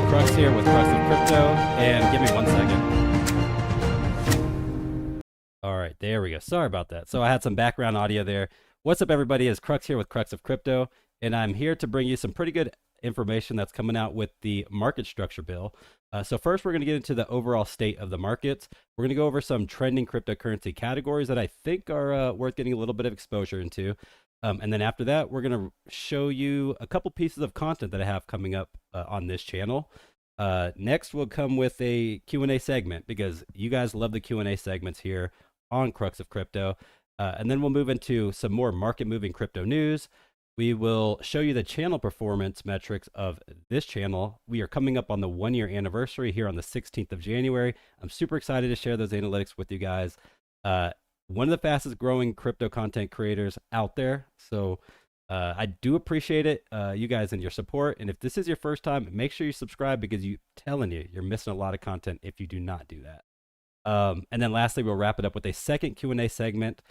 Crux here with Crux of Crypto, and give me 1 second. All right, there we go. Sorry about that. So I had some background audio there. What's up, everybody? It's Crux here with Crux of Crypto, and I'm here to bring you some pretty good information that's coming out with the market structure bill. So first, we're going to get into the overall state of the markets. We're going to go over some trending cryptocurrency categories that I think are worth getting a little bit of exposure into. And then after that, we're going to show you a couple pieces of content that I have coming up on this channel. Next, we'll come with a Q&A segment because you guys love the Q&A segments here on Crux of Crypto. And then we'll move into some more market-moving crypto news. We will show you the channel performance metrics of this channel. We are coming up on the 1-year anniversary here on the 16th of January. I'm super excited to share those analytics with you guys. One of the fastest growing crypto content creators out there. So I do appreciate it, you guys, and your support. And if this is your first time, make sure you subscribe because you're missing a lot of content if you do not do that. And then lastly, we'll wrap it up with a second Q&A segment.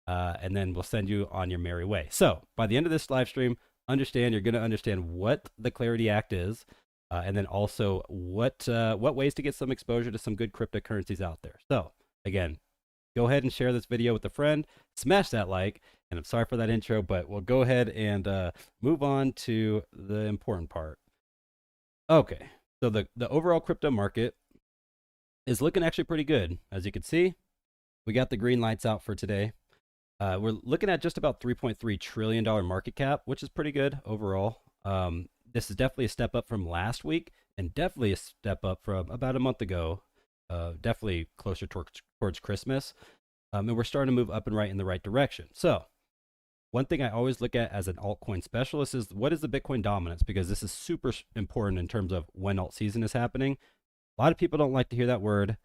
And then we'll send you on your merry way. So by the end of this live stream, you're going to understand what the Clarity Act is, and then also what ways to get some exposure to some good cryptocurrencies out there. So again, go ahead and share this video with a friend, smash that like, and I'm sorry for that intro, but we'll go ahead and move on to the important part. Okay, so the overall crypto market is looking actually pretty good. As you can see, we got the green lights out for today. We're looking at just about $3.3 trillion market cap, which is pretty good overall. This is definitely a step up from last week and definitely a step up from about a month ago, definitely closer towards Christmas. And we're starting to move up and right in the right direction. So one thing I always look at as an altcoin specialist is what is the Bitcoin dominance, because this is super important in terms of when alt season is happening. A lot of people don't like to hear that word.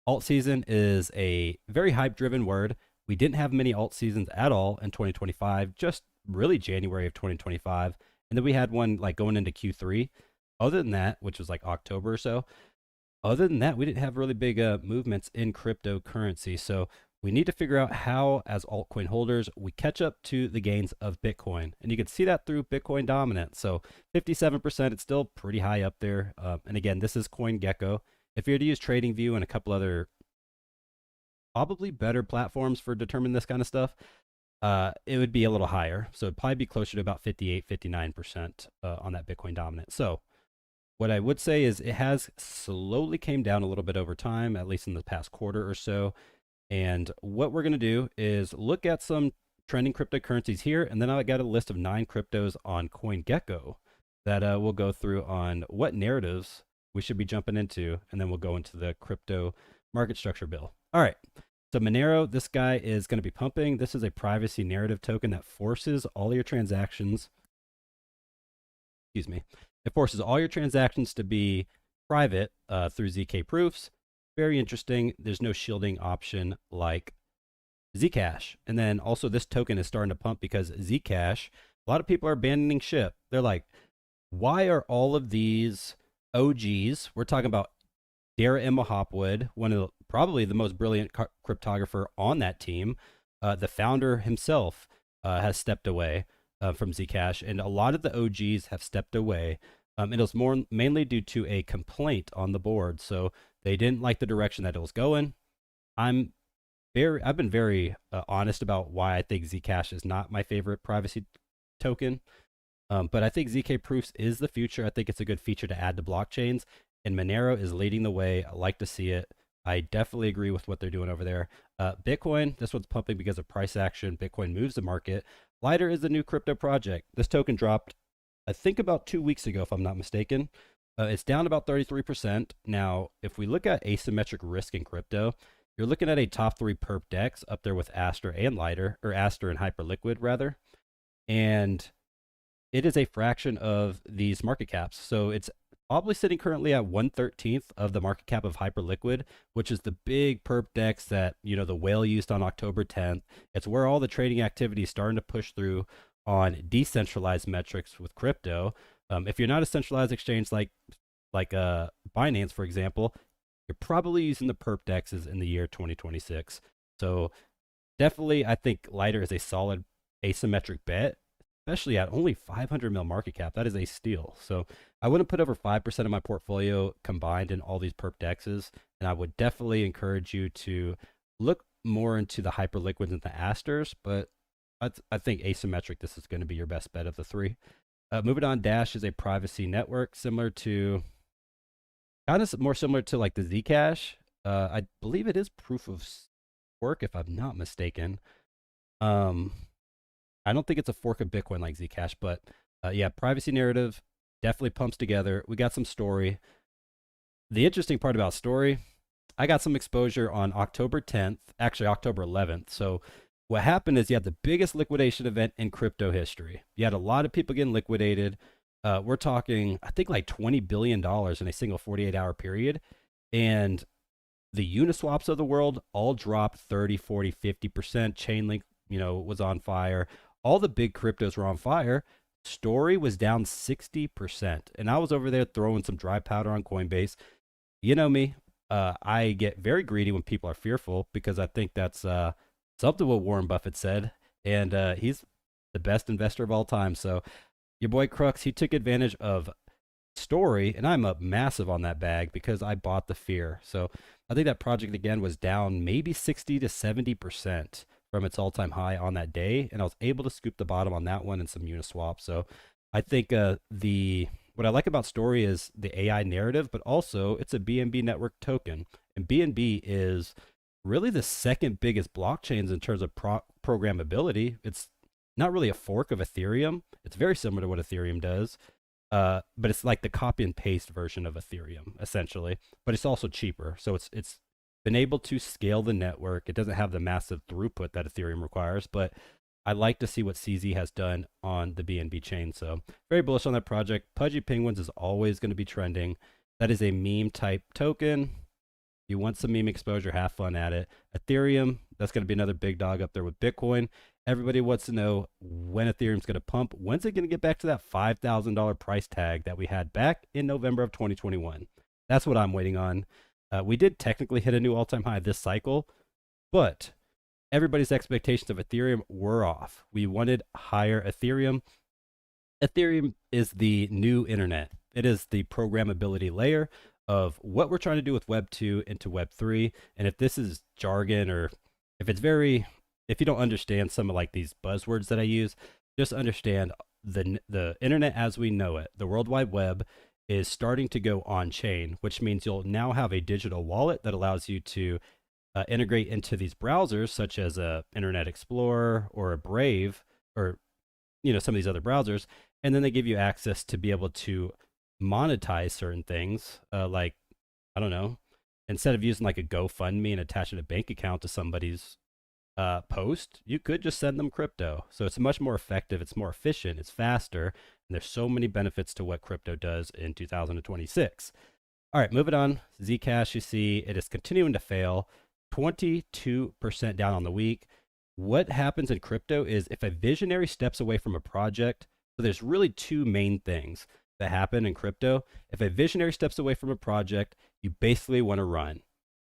Alt season is a very hype-driven word. We didn't have many alt seasons at all in 2025, just really January of 2025. And then we had one like going into Q3. Other than that, which was like October or so, other than that, we didn't have really big movements in cryptocurrency. So we need to figure out how, as altcoin holders, we catch up to the gains of Bitcoin. And you can see that through Bitcoin dominance. So 57%, it's still pretty high up there. And again, this is Coingecko. If you were to use TradingView and a couple other probably better platforms for determining this kind of stuff, it would be a little higher. So it'd probably be closer to about 58, 59% on that Bitcoin dominance. So what I would say is it has slowly came down a little bit over time, at least in the past quarter or so. And what we're going to do is look at some trending cryptocurrencies here. And then I got a list of 9 cryptos on Coingecko that we'll go through on what narratives we should be jumping into. And then we'll go into the crypto market structure bill. All right, so Monero, this guy is going to be pumping. This is a privacy narrative token that forces all your transactions, it forces all your transactions to be private through ZK proofs. Very interesting. There's no shielding option like Zcash. And then also this token is starting to pump because Zcash, a lot of people are abandoning ship. They're like, why are all of these OGs, we're talking about Dara Emma Hopwood, one of probably the most brilliant cryptographer on that team. The founder himself has stepped away from Zcash, and a lot of the OGs have stepped away. It was mainly due to a complaint on the board, so they didn't like the direction that it was going. I've been very honest about why I think Zcash is not my favorite privacy token, but I think ZK proofs is the future. I think it's a good feature to add to blockchains. And Monero is leading the way. I like to see it. I definitely agree with what they're doing over there. Bitcoin, this one's pumping because of price action. Bitcoin moves the market. Lighter is the new crypto project. This token dropped, I think, about 2 weeks ago, if I'm not mistaken. It's down about 33%. Now, if we look at asymmetric risk in crypto, you're looking at a top 3 perp DEX up there with Aster and Lighter, or Aster and Hyperliquid, rather. And it is a fraction of these market caps. So it's probably sitting currently at 1/13 of the market cap of Hyperliquid, which is the big perp DEX that, the whale used on October 10th. It's where all the trading activity is starting to push through on decentralized metrics with crypto. If you're not a centralized exchange like Binance, for example, you're probably using the perp DEXs in the year 2026. So definitely, I think Lighter is a solid asymmetric bet, especially at only 500 mil market cap. That is a steal. So I wouldn't put over 5% of my portfolio combined in all these perp dexes. And I would definitely encourage you to look more into the hyperliquids and the asters. But I think asymmetric, this is going to be your best bet of the three. Moving on, Dash is a privacy network similar to, kind of more similar to like the Zcash. I believe it is proof of work, if I'm not mistaken. I don't think it's a fork of Bitcoin like Zcash, but yeah, privacy narrative definitely pumps together. We got some story. The interesting part about story, I got some exposure on October 10th, actually October 11th. So what happened is you had the biggest liquidation event in crypto history. You had a lot of people getting liquidated. We're talking, I think, like $20 billion in a single 48-hour period. And the Uniswaps of the world all dropped 30, 40, 50%. Chainlink, was on fire. All the big cryptos were on fire. Story was down 60%. And I was over there throwing some dry powder on Coinbase. You know me. I get very greedy when people are fearful because I think that's something what Warren Buffett said. And he's the best investor of all time. So your boy Crux, he took advantage of story, and I'm up massive on that bag because I bought the fear. So I think that project again was down maybe 60 to 70% from its all-time high on that day, and I was able to scoop the bottom on that one and some Uniswap. So I think what I like about story is the AI narrative, but also it's a BNB network token, and BNB is really the second biggest blockchains in terms of programmability. It's not really a fork of Ethereum. It's very similar to what Ethereum does. But it's like the copy and paste version of Ethereum, essentially. But it's also cheaper. So it's been able to scale the network. It doesn't have the massive throughput that Ethereum requires, but I like to see what CZ has done on the BNB chain. So very bullish on that project. Pudgy Penguins is always going to be trending. That is a meme type token. You want some meme exposure, have fun at it. Ethereum, that's going to be another big dog up there with Bitcoin. Everybody wants to know when Ethereum's going to pump. When's it going to get back to that $5,000 price tag that we had back in November of 2021? That's what I'm waiting on. We did technically hit a new all-time high this cycle, but everybody's expectations of Ethereum were off. We wanted higher Ethereum. Ethereum is the new internet. It is the programmability layer of what we're trying to do with Web 2 into Web 3. And if this is jargon, or if you don't understand some of like these buzzwords that I use, just understand the internet as we know it, the World Wide Web, is starting to go on chain, which means you'll now have a digital wallet that allows you to integrate into these browsers, such as a Internet Explorer or a Brave, or some of these other browsers, and then they give you access to be able to monetize certain things, like, I don't know, instead of using like a GoFundMe and attaching a bank account to somebody's post, you could just send them crypto. So it's much more effective, it's more efficient, it's faster, and there's so many benefits to what crypto does in 2026. All right, moving on. Zcash, you see it is continuing to fail, 22% down on the week. What happens in crypto is if a visionary steps away from a project, so there's really two main things that happen in crypto. If a visionary steps away from a project, you basically want to run.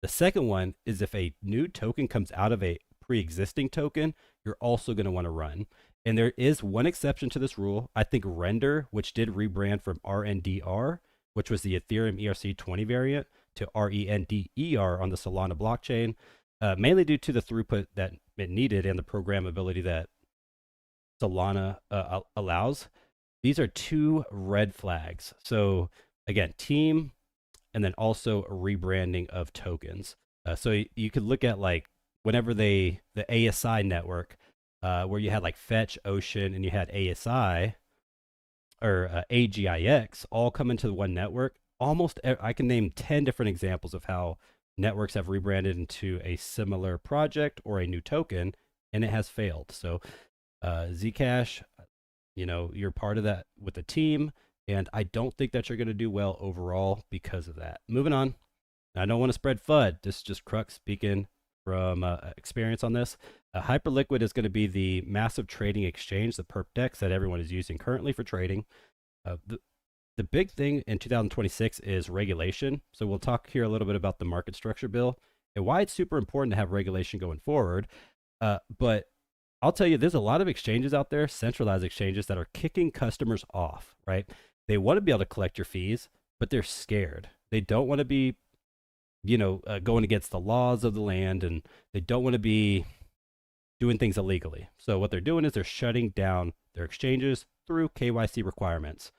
The second one is if a new token comes out of a pre-existing token, you're also going to want to run. And there is one exception to this rule. I think Render, which did rebrand from RNDR, which was the Ethereum ERC20 variant, to RENDER on the Solana blockchain, mainly due to the throughput that it needed and the programmability that Solana allows. These are two red flags. So again, team, and then also a rebranding of tokens. So you could look at like whenever the ASI network, where you had like Fetch, Ocean, and you had ASI or AGIX all come into the one network. I can name 10 different examples of how networks have rebranded into a similar project or a new token, and it has failed. So Zcash, you're part of that with the team, and I don't think that you're going to do well overall because of that. Moving on. I don't want to spread FUD. This is just Crux speaking from experience on this. Hyperliquid is going to be the massive trading exchange, the perp dex that everyone is using currently for trading. The big thing in 2026 is regulation. So we'll talk here a little bit about the market structure bill and why it's super important to have regulation going forward. But I'll tell you, there's a lot of exchanges out there, centralized exchanges, that are kicking customers off, right? They want to be able to collect your fees, but they're scared. They don't want to be, going against the laws of the land, and they don't want to be doing things illegally. So what they're doing is they're shutting down their exchanges through KYC requirements.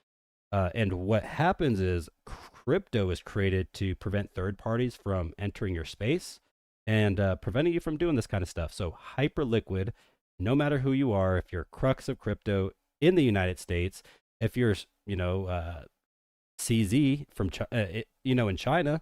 And what happens is crypto is created to prevent third parties from entering your space and preventing you from doing this kind of stuff. So hyper liquid, no matter who you are, if you're Crux of crypto in the United States, if you're, CZ from, in China,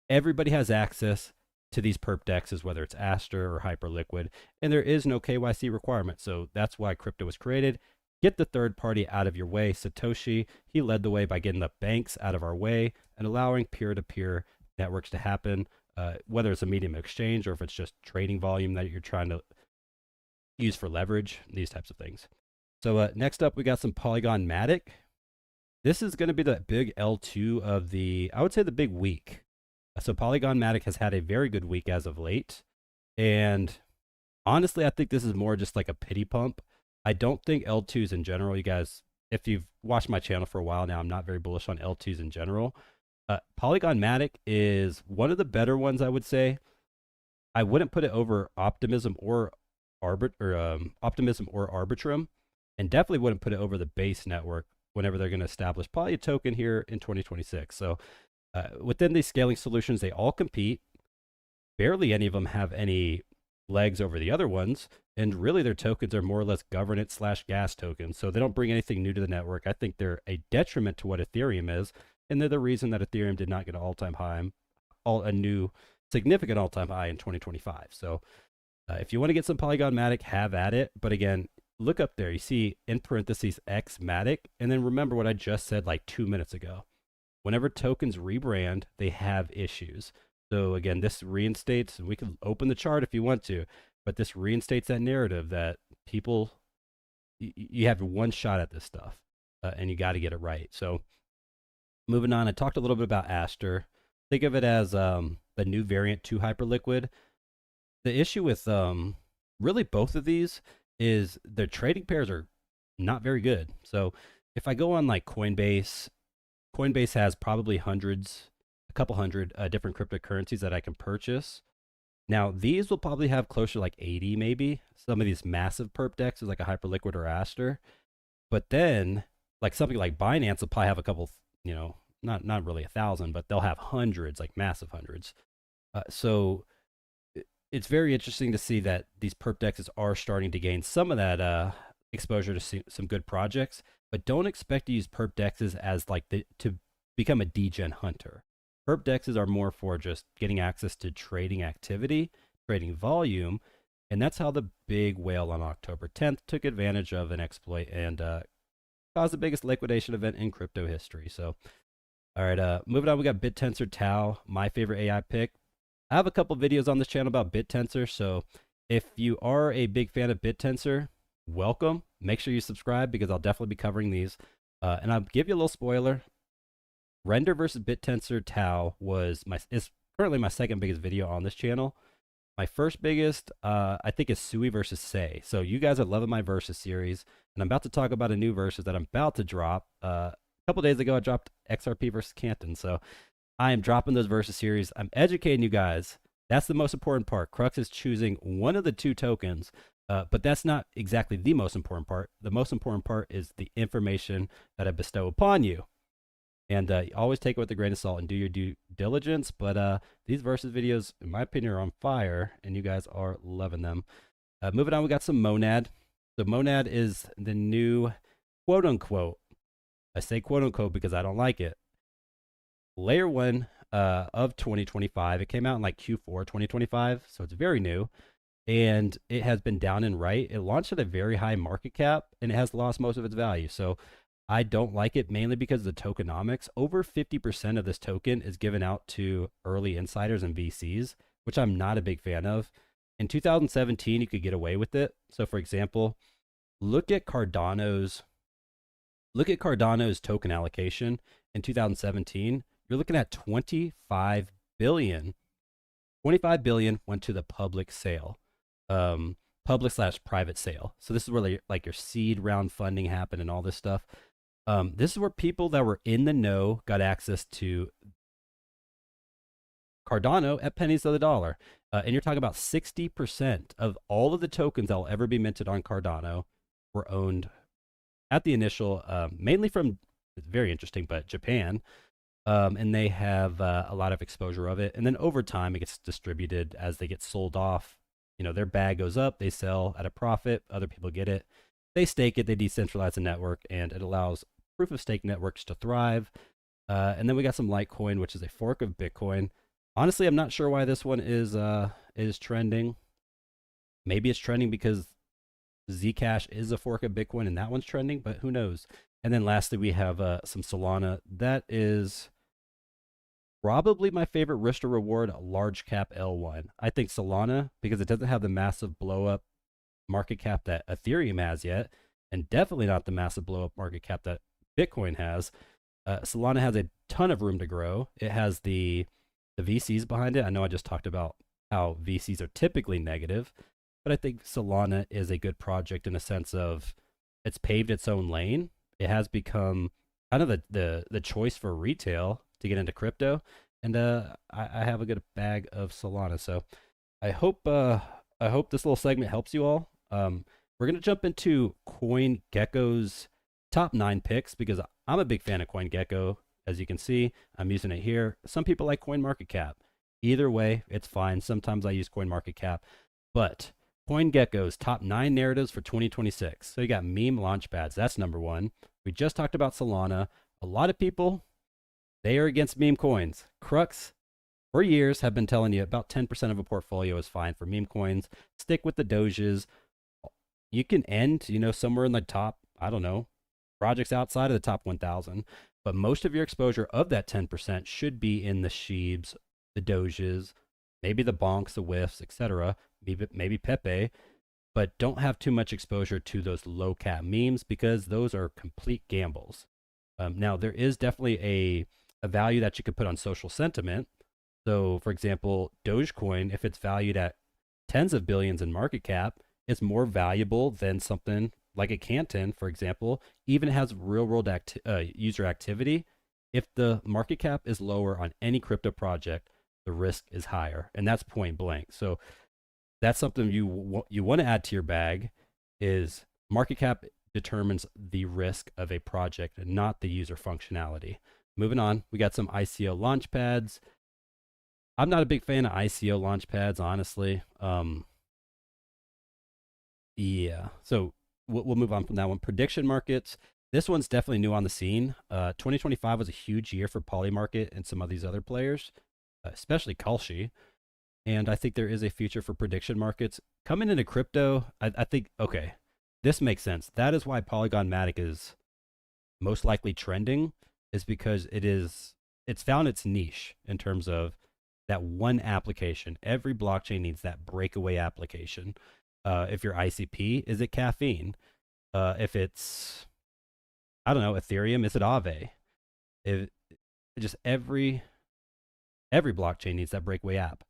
everybody has access to these perp dexes, whether it's Aster or Hyperliquid, and there is no KYC requirement. So that's why crypto was created. Get the third party out of your way. Satoshi, he led the way by getting the banks out of our way and allowing peer-to-peer networks to happen, whether it's a medium of exchange or if it's just trading volume that you're trying to use for leverage, these types of things. So next up, we got some Polygon Matic. This is going to be the big L2 of I would say the big week. So Polygon Matic has had a very good week as of late. And honestly, I think this is more just like a pity pump. I don't think L2s in general, you guys, if you've watched my channel for a while now, I'm not very bullish on L2s in general. Polygon Matic is one of the better ones, I would say. I wouldn't put it over Optimism or Optimism or Arbitrum, and definitely wouldn't put it over the base network whenever they're going to establish probably a token here in 2026. So within these scaling solutions, they all compete. Barely any of them have any legs over the other ones, and really their tokens are more or less governance/gas tokens. So they don't bring anything new to the network. I think they're a detriment to what Ethereum is, and they're the reason that Ethereum did not get an all-time high, a new significant all-time high in 2025. So if you want to get some Polygon Matic, have at it. But again, look up there. You see in parentheses X Matic, and then remember what I just said like 2 minutes ago. Whenever tokens rebrand, they have issues. So again, this reinstates, and we can open the chart if you want to, but this reinstates that narrative that people, you have one shot at this stuff, and you got to get it right. So moving on, I talked a little bit about Aster. Think of it as the new variant to Hyperliquid. The issue with really both of these is their trading pairs are not very good. So if I go on like Coinbase has probably a couple hundred different cryptocurrencies that I can purchase. Now, these will probably have closer to like 80 maybe. Some of these massive perp dexes like a Hyperliquid or Aster. But then, like something like Binance will probably have a couple, not really 1,000, but they'll have hundreds, like massive hundreds. So it's very interesting to see that these perp dexes are starting to gain some of that exposure to some good projects, but don't expect to use perp dexes as like to become a degen hunter. Perp dexes are more for just getting access to trading activity, trading volume, and that's how the big whale on October 10th took advantage of an exploit and caused the biggest liquidation event in crypto history. So, all right, moving on, we got BitTensor Tau, my favorite AI pick. I have a couple videos on this channel about BitTensor, so if you are a big fan of BitTensor, welcome. Make sure you subscribe because I'll definitely be covering these. And I'll give you a little spoiler. Render versus BitTensor Tau is currently my second biggest video on this channel. My first biggest, I think, is Sui versus Say. So you guys are loving my versus series, and I'm about to talk about a new versus that I'm about to drop. A couple days ago, I dropped XRP versus Canton, so I am dropping those versus series. I'm educating you guys. That's the most important part. Crux is choosing one of the two tokens, but that's not exactly the most important part. The most important part is the information that I bestow upon you. And always take it with a grain of salt and do your due diligence. But these versus videos, in my opinion, are on fire, and you guys are loving them. Moving on, we got some Monad. So Monad is the new quote-unquote, I say quote-unquote because I don't like it, Layer 1 of 2025. It came out in like Q4 2025, so it's very new. And it has been down and right. It launched at a very high market cap, and it has lost most of its value. So I don't like it mainly because of the tokenomics. Over 50% of this token is given out to early insiders and VCs, which I'm not a big fan of. In 2017, you could get away with it. So for example, look at Cardano's token allocation in 2017. You're looking at 25 billion. 25 billion went to the public sale. public/private sale. So this is where like your seed round funding happened and all this stuff. This is where people that were in the know got access to Cardano at pennies of the dollar. And you're talking about 60% of all of the tokens that will ever be minted on Cardano were owned at the initial, mainly from, it's very interesting, but Japan. And they have a lot of exposure of it. And then over time, it gets distributed as they get sold off. You know, their bag goes up, they sell at a profit, other people get it. They stake it, they decentralize the network, and it allows proof of stake networks to thrive. And then we got some Litecoin, which is a fork of Bitcoin. Honestly, I'm not sure why this one is trending. Maybe it's trending because Zcash is a fork of Bitcoin and that one's trending, but who knows? And then lastly, we have some Solana. That is probably my favorite risk to reward large cap L1. I think Solana, because it doesn't have the massive blow up market cap that Ethereum has yet, and definitely not the massive blow up market cap that Bitcoin has. Solana has a ton of room to grow. It has the VCs behind it. I know I just talked about how VCs are typically negative, but I think Solana is a good project in a sense of it's paved its own lane. It has become kind of the choice for retail to get into crypto, and I have a good bag of Solana. So I hope this little segment helps you all. We're gonna jump into Coingecko's top 9 picks because I'm a big fan of Coingecko. As you can see, I'm using it here. Some people like CoinMarketCap. Either way, it's fine. Sometimes I use CoinMarketCap, but Coingecko's top 9 narratives for 2026. So you got meme launchpads. That's number 1. We just talked about Solana. A lot of people, they are against meme coins. Crux, for years, have been telling you about 10% of a portfolio is fine for meme coins. Stick with the doges. You can end, somewhere in the top, I don't know, projects outside of the top 1,000. But most of your exposure of that 10% should be in the Sheebs, the Doges, maybe the Bonks, the Whiffs, etc. Maybe Pepe, but don't have too much exposure to those low cap memes because those are complete gambles. Now, there is definitely a value that you could put on social sentiment. So, for example, Dogecoin, if it's valued at tens of billions in market cap, it's more valuable than something like a Canton, for example, even has real world user activity. If the market cap is lower on any crypto project, the risk is higher, and that's point blank. So that's something you want to add to your bag. Is market cap determines the risk of a project and not the user functionality. Moving on, we got some ICO launchpads. I'm not a big fan of ICO launchpads, honestly. Yeah, so we'll move on from that one. Prediction markets. This one's definitely new on the scene. 2025 was a huge year for Polymarket and some of these other players, especially Kalshi. And I think there is a future for prediction markets. Coming into crypto, I think, okay, this makes sense. That is why Polygon Matic is most likely trending, is because it's found its niche in terms of that one application. Every blockchain needs that breakaway application. If you're ICP, is it caffeine? If it's, I don't know, Ethereum, is it Aave? If just every blockchain needs that breakaway app.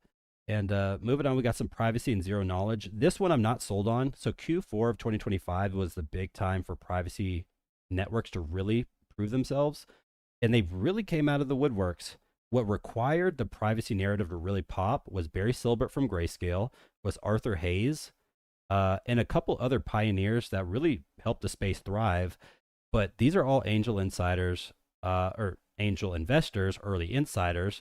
And moving on, we got some privacy and zero knowledge. This one I'm not sold on. So Q4 of 2025 was the big time for privacy networks to really prove themselves, and they really came out of the woodworks. What required the privacy narrative to really pop was Barry Silbert from Grayscale, was Arthur Hayes, and a couple other pioneers that really helped the space thrive. But these are all angel insiders, or angel investors, early insiders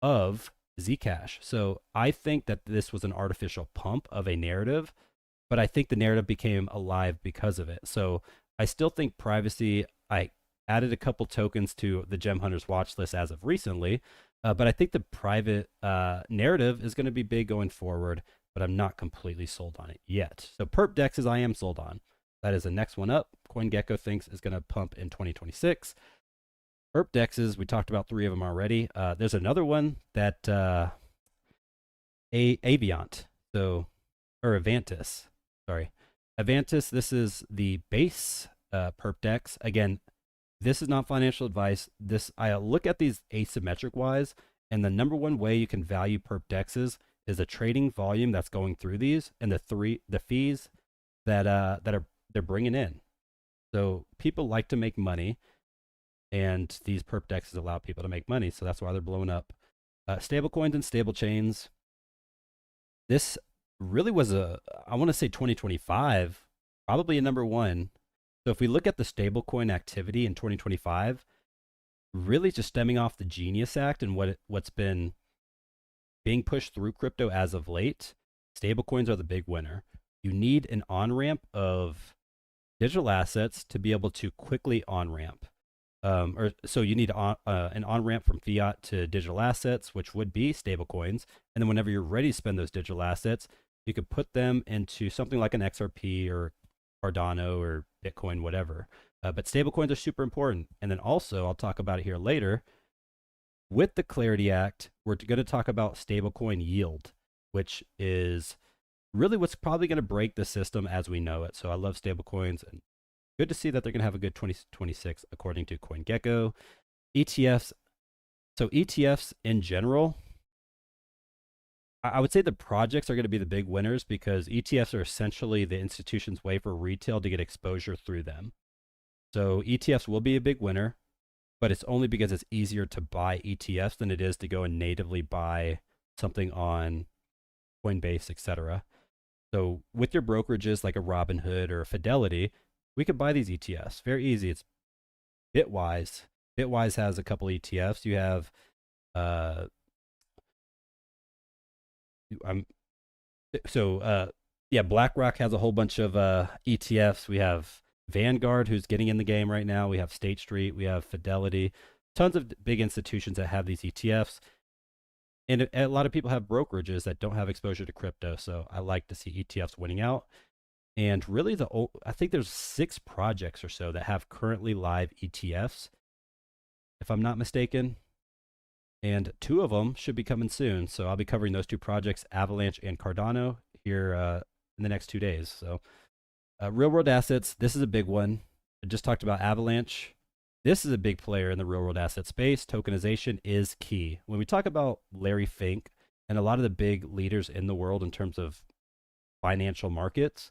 of Zcash. So I think that this was an artificial pump of a narrative, but I think the narrative became alive because of it. So I still think privacy, I added a couple tokens to the Gem Hunters watch list as of recently, but I think the private narrative is going to be big going forward, but I'm not completely sold on it yet. So perp dexes I am sold on. That is the next one up. Coingecko thinks is going to pump in 2026. Perp dexes, we talked about 3 of them already. There's another one that Aviant, or Avantis, sorry. Avantis, this is the base perp dex. Again, this is not financial advice. I look at these asymmetric wise, and the number one way you can value perp dexes is the trading volume that's going through these and the fees that are they're bringing in. So people like to make money, and these perp dexes allow people to make money. So that's why they're blowing up. Stable coins and stable chains. This really was I want to say 2025, probably a number one. So if we look at the stablecoin activity in 2025, really just stemming off the Genius Act and what's been being pushed through crypto as of late, stablecoins are the big winner. You need an on-ramp of digital assets to be able to quickly on-ramp. So you need an on-ramp from fiat to digital assets, which would be stablecoins. And then whenever you're ready to spend those digital assets, you could put them into something like an XRP or Cardano or Bitcoin, whatever. But stablecoins are super important. And then also, I'll talk about it here later. With the Clarity Act, we're going to talk about stablecoin yield, which is really what's probably going to break the system as we know it. So I love stablecoins, and good to see that they're going to have a good 2026 according to Coingecko. ETFs. So ETFs in general, I would say the projects are going to be the big winners because ETFs are essentially the institution's way for retail to get exposure through them. So ETFs will be a big winner, but it's only because it's easier to buy ETFs than it is to go and natively buy something on Coinbase, etc. So with your brokerages like a Robinhood or a Fidelity, we could buy these ETFs. Very easy. It's Bitwise. Bitwise has a couple ETFs. You have BlackRock has a whole bunch of ETFs. We have Vanguard, who's getting in the game right now. We have State Street. We have Fidelity. Tons of big institutions that have these ETFs. And a lot of people have brokerages that don't have exposure to crypto. So I like to see ETFs winning out. And really, I think there's 6 projects or so that have currently live ETFs, if I'm not mistaken. And 2 of them should be coming soon. So I'll be covering those 2 projects, Avalanche and Cardano, here in the next 2 days. So real world assets, this is a big one. I just talked about Avalanche. This is a big player in the real world asset space. Tokenization is key. When we talk about Larry Fink and a lot of the big leaders in the world in terms of financial markets,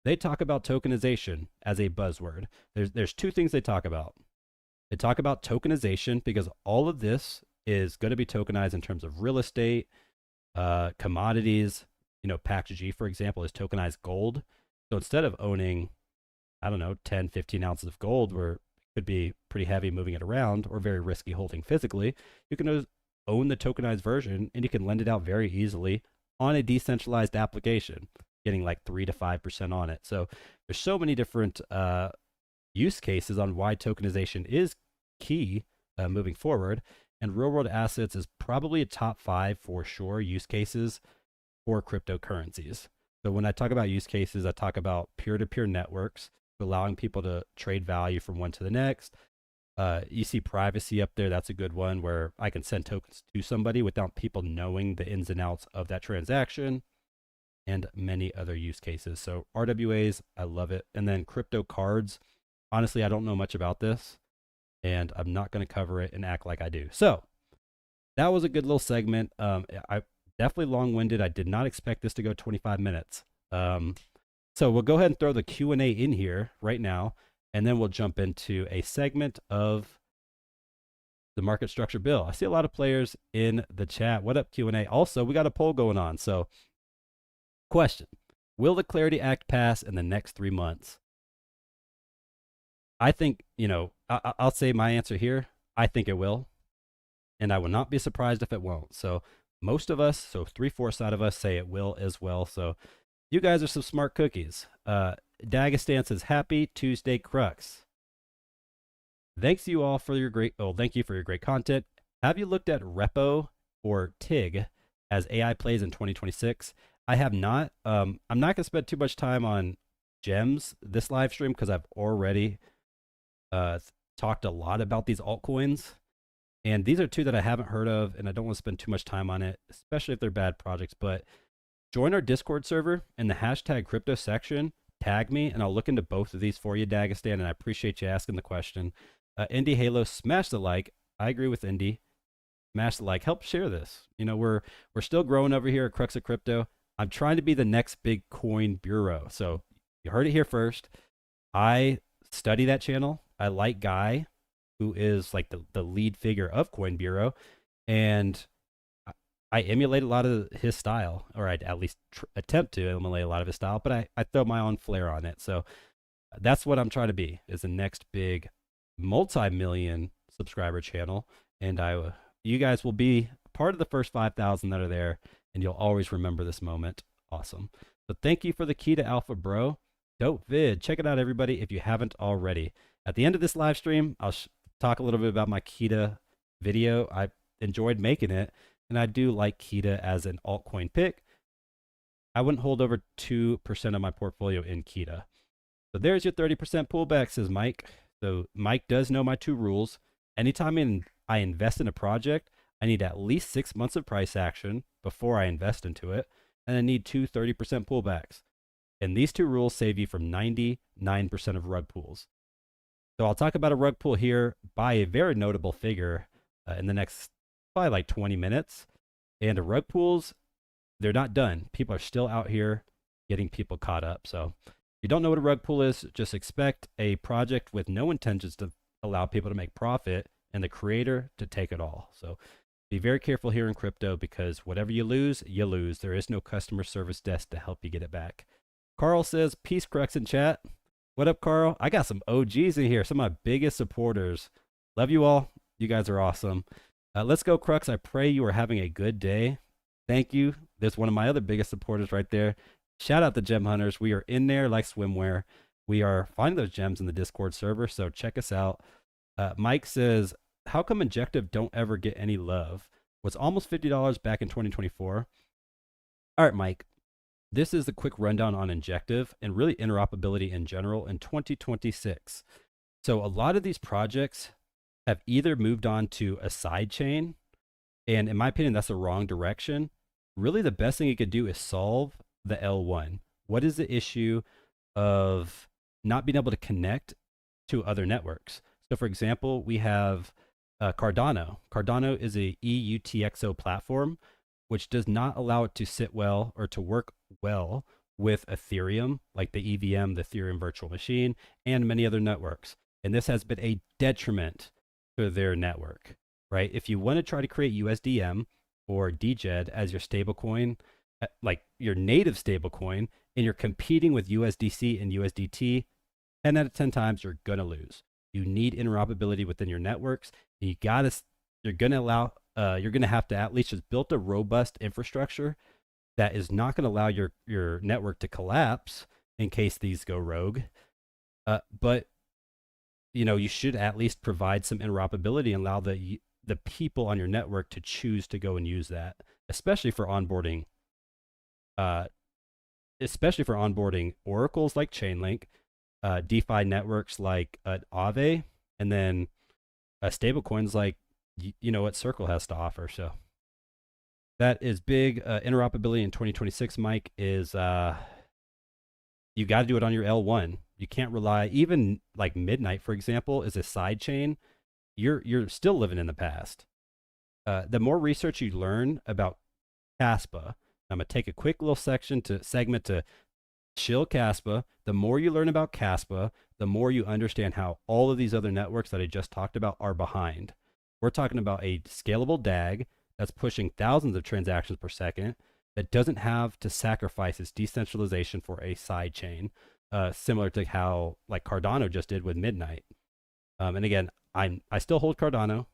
they talk about tokenization as a buzzword. There's 2 things they talk about. They talk about tokenization because all of this is going to be tokenized in terms of real estate, commodities. You know, PAX-G, for example, is tokenized gold. So instead of owning, I don't know, 10, 15 ounces of gold, where it could be pretty heavy moving it around or very risky holding physically, you can own the tokenized version and you can lend it out very easily on a decentralized application, getting like 3 to 5% on it. So there's so many different use cases on why tokenization is key moving forward. And real world assets is probably a top 5 for sure use cases for cryptocurrencies. So when I talk about use cases, I talk about peer-to-peer networks, allowing people to trade value from one to the next. You see privacy up there. That's a good one where I can send tokens to somebody without people knowing the ins and outs of that transaction, and many other use cases. So RWAs, I love it. And then crypto cards. Honestly, I don't know much about this, and I'm not going to cover it and act like I do. So that was a good little segment. I definitely long-winded. I did not expect this to go 25 minutes. So we'll go ahead and throw the Q&A in here right now, and then we'll jump into a segment of the market structure bill. I see a lot of players in the chat. What up, Q&A? Also, we got a poll going on. So question, will the Clarity Act pass in the next 3 months? I think, I'll say my answer here. I think it will, and I will not be surprised if it won't. So most of us, so 3/4 out of us, say it will as well. So you guys are some smart cookies. Dagestan says, happy Tuesday, Crux. Thanks you all for your thank you for your great content. Have you looked at Repo or TIG as AI plays in 2026? I have not. I'm not going to spend too much time on gems this live stream because I've already talked a lot about these altcoins. And these are 2 that I haven't heard of, and I don't want to spend too much time on it, especially if they're bad projects. But join our Discord server in the hashtag crypto section. Tag me, and I'll look into both of these for you, Dagestan, and I appreciate you asking the question. Indy Halo, smash the like. I agree with Indy. smash the like, help share this. You know, we're still growing over here at Crux of Crypto. I'm trying to be the next big coin bureau. So you heard it here first. I study that channel. I like Guy, who is like the lead figure of Coin Bureau, and I emulate a lot of his style, or I'd at least attempt to emulate a lot of his style, but I throw my own flair on it. So that's what I'm trying to be, is the next big multi-million subscriber channel. And you guys will be part of the first 5,000 that are there, and you'll always remember this moment. Awesome. So thank you for the key to alpha, bro. Dope vid. Check it out, everybody, if you haven't already. At the end of this live stream, I'll talk a little bit about my Kita video. I enjoyed making it, and I do like Kita as an altcoin pick. I wouldn't hold over 2% of my portfolio in Kita. So there's your 30% pullback, says Mike. So Mike does know my 2 rules. Anytime I invest in a project, I need at least 6 months of price action before I invest into it, and I need 30% pullbacks. And these 2 rules save you from 99% of rug pulls. So I'll talk about a rug pull here by a very notable figure in the next probably like 20 minutes. And the rug pulls, they're not done. People are still out here getting people caught up. So if you don't know what a rug pull is, just expect a project with no intentions to allow people to make profit and the creator to take it all. So be very careful here in crypto, because whatever you lose, you lose. There is no customer service desk to help you get it back. Carl says, peace, Crux in chat. What up, Carl? I got some OGs in here, some of my biggest supporters. Love you all. You guys are awesome. Let's go, Crux. I pray you are having a good day. Thank you. There's one of my other biggest supporters right there. Shout out to Gem Hunters. We are in there like swimwear. We are finding those gems in the Discord server, so check us out. Mike says, how come Injective don't ever get any love? Was almost $50 back in 2024. All right, Mike. This is the quick rundown on Injective and really interoperability in general in 2026. So a lot of these projects have either moved on to a side chain, and in my opinion, that's the wrong direction. Really, the best thing you could do is solve the L1. What is the issue of not being able to connect to other networks? So for example, we have Cardano. Cardano is a EUTXO platform, which does not allow it to sit well or to work well with Ethereum, like the EVM, the Ethereum virtual machine, and many other networks. And this has been a detriment to their network, right? If you want to try to create USDM or DJED as your stablecoin, like your native stablecoin, and you're competing with USDC and USDT, 10 out of 10 times you're going to lose. You need interoperability within your networks. You're going to have to at least just build a robust infrastructure that is not going to allow your network to collapse in case these go rogue. But you should at least provide some interoperability and allow the people on your network to choose to go and use that, especially for onboarding oracles like Chainlink, DeFi networks like Aave, and then stable coins like what Circle has to offer. So that is big. Interoperability in 2026, Mike, is you got to do it on your L1. You can't rely, even like Midnight, for example, is a side chain. You're still living in the past. The more research you learn about Caspa, I'm gonna take a quick little segment to chill Caspa. The more you learn about Caspa, the more you understand how all of these other networks that I just talked about are behind. We're talking about a scalable DAG that's pushing thousands of transactions per second, that doesn't have to sacrifice its decentralization for a side chain, similar to how like Cardano just did with Midnight. And again, I still hold Cardano.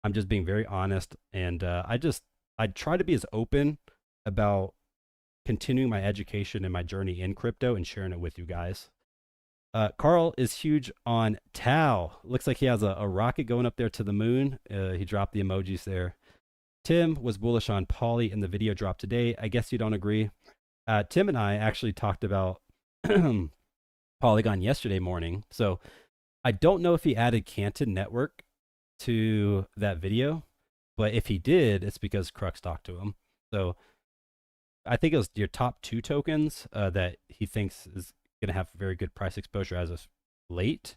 I'm just being very honest, and I try to be as open about continuing my education and my journey in crypto and sharing it with you guys. Carl is huge on Tau. Looks like he has a rocket going up there to the moon. He dropped the emojis there. Tim was bullish on Poly in the video drop today. I guess you don't agree. Tim and I actually talked about Polygon yesterday morning. So I don't know if he added Canton Network to that video, but if he did, it's because Crux talked to him. So I think it was your top 2 tokens that he thinks is going to have very good price exposure as of late.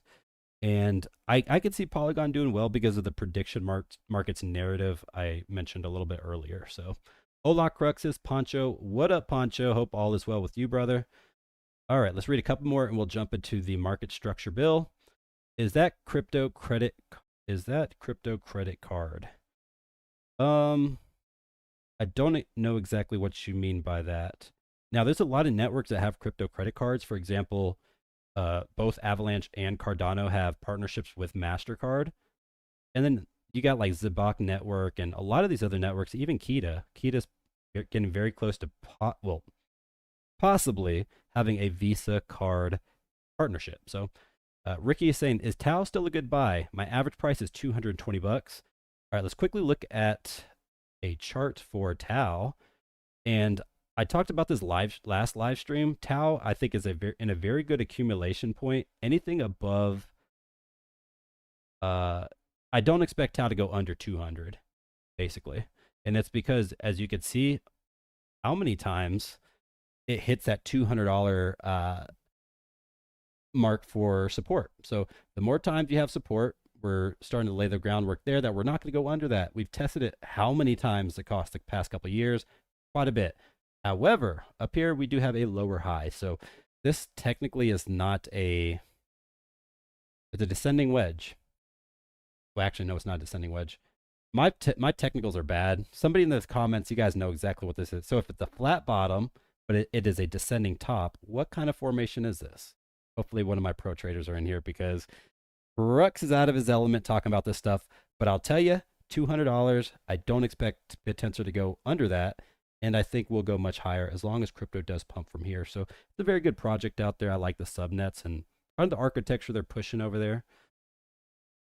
And I could see Polygon doing well because of the prediction markets narrative I mentioned a little bit earlier. So, hola, Cruxes, Poncho. What up, Poncho? Hope all is well with you, brother. All right, let's read a couple more and we'll jump into the market structure bill. Is that crypto credit? Is that crypto credit card? I don't know exactly what you mean by that. Now, there's a lot of networks that have crypto credit cards. For example, both Avalanche and Cardano have partnerships with MasterCard. And then you got like Zibok Network and a lot of these other networks, even Kita. Kita's getting very close to, possibly having a Visa card partnership. So Ricky is saying, is Tau still a good buy? My average price is $220. All right, let's quickly look at a chart for Tau. And I talked about this last live stream. Tau, I think, is in a very good accumulation point. Anything above, I don't expect Tau to go under 200, basically. And it's because, as you can see, how many times it hits that $200 mark for support. So the more times you have support, we're starting to lay the groundwork there that we're not going to go under that. We've tested it how many times across the past couple of years? Quite a bit. However, up here we do have a lower high. So this technically is not it's a descending wedge. Well, actually, no, it's not a descending wedge. My technicals are bad. Somebody in the comments, you guys know exactly what this is. So if it's a flat bottom, but it is a descending top, what kind of formation is this? Hopefully one of my pro traders are in here because Crux is out of his element talking about this stuff. But I'll tell you, $200, I don't expect Tensor to go under that. And I think we'll go much higher as long as crypto does pump from here. So it's a very good project out there. I like the subnets and kind of the architecture they're pushing over there.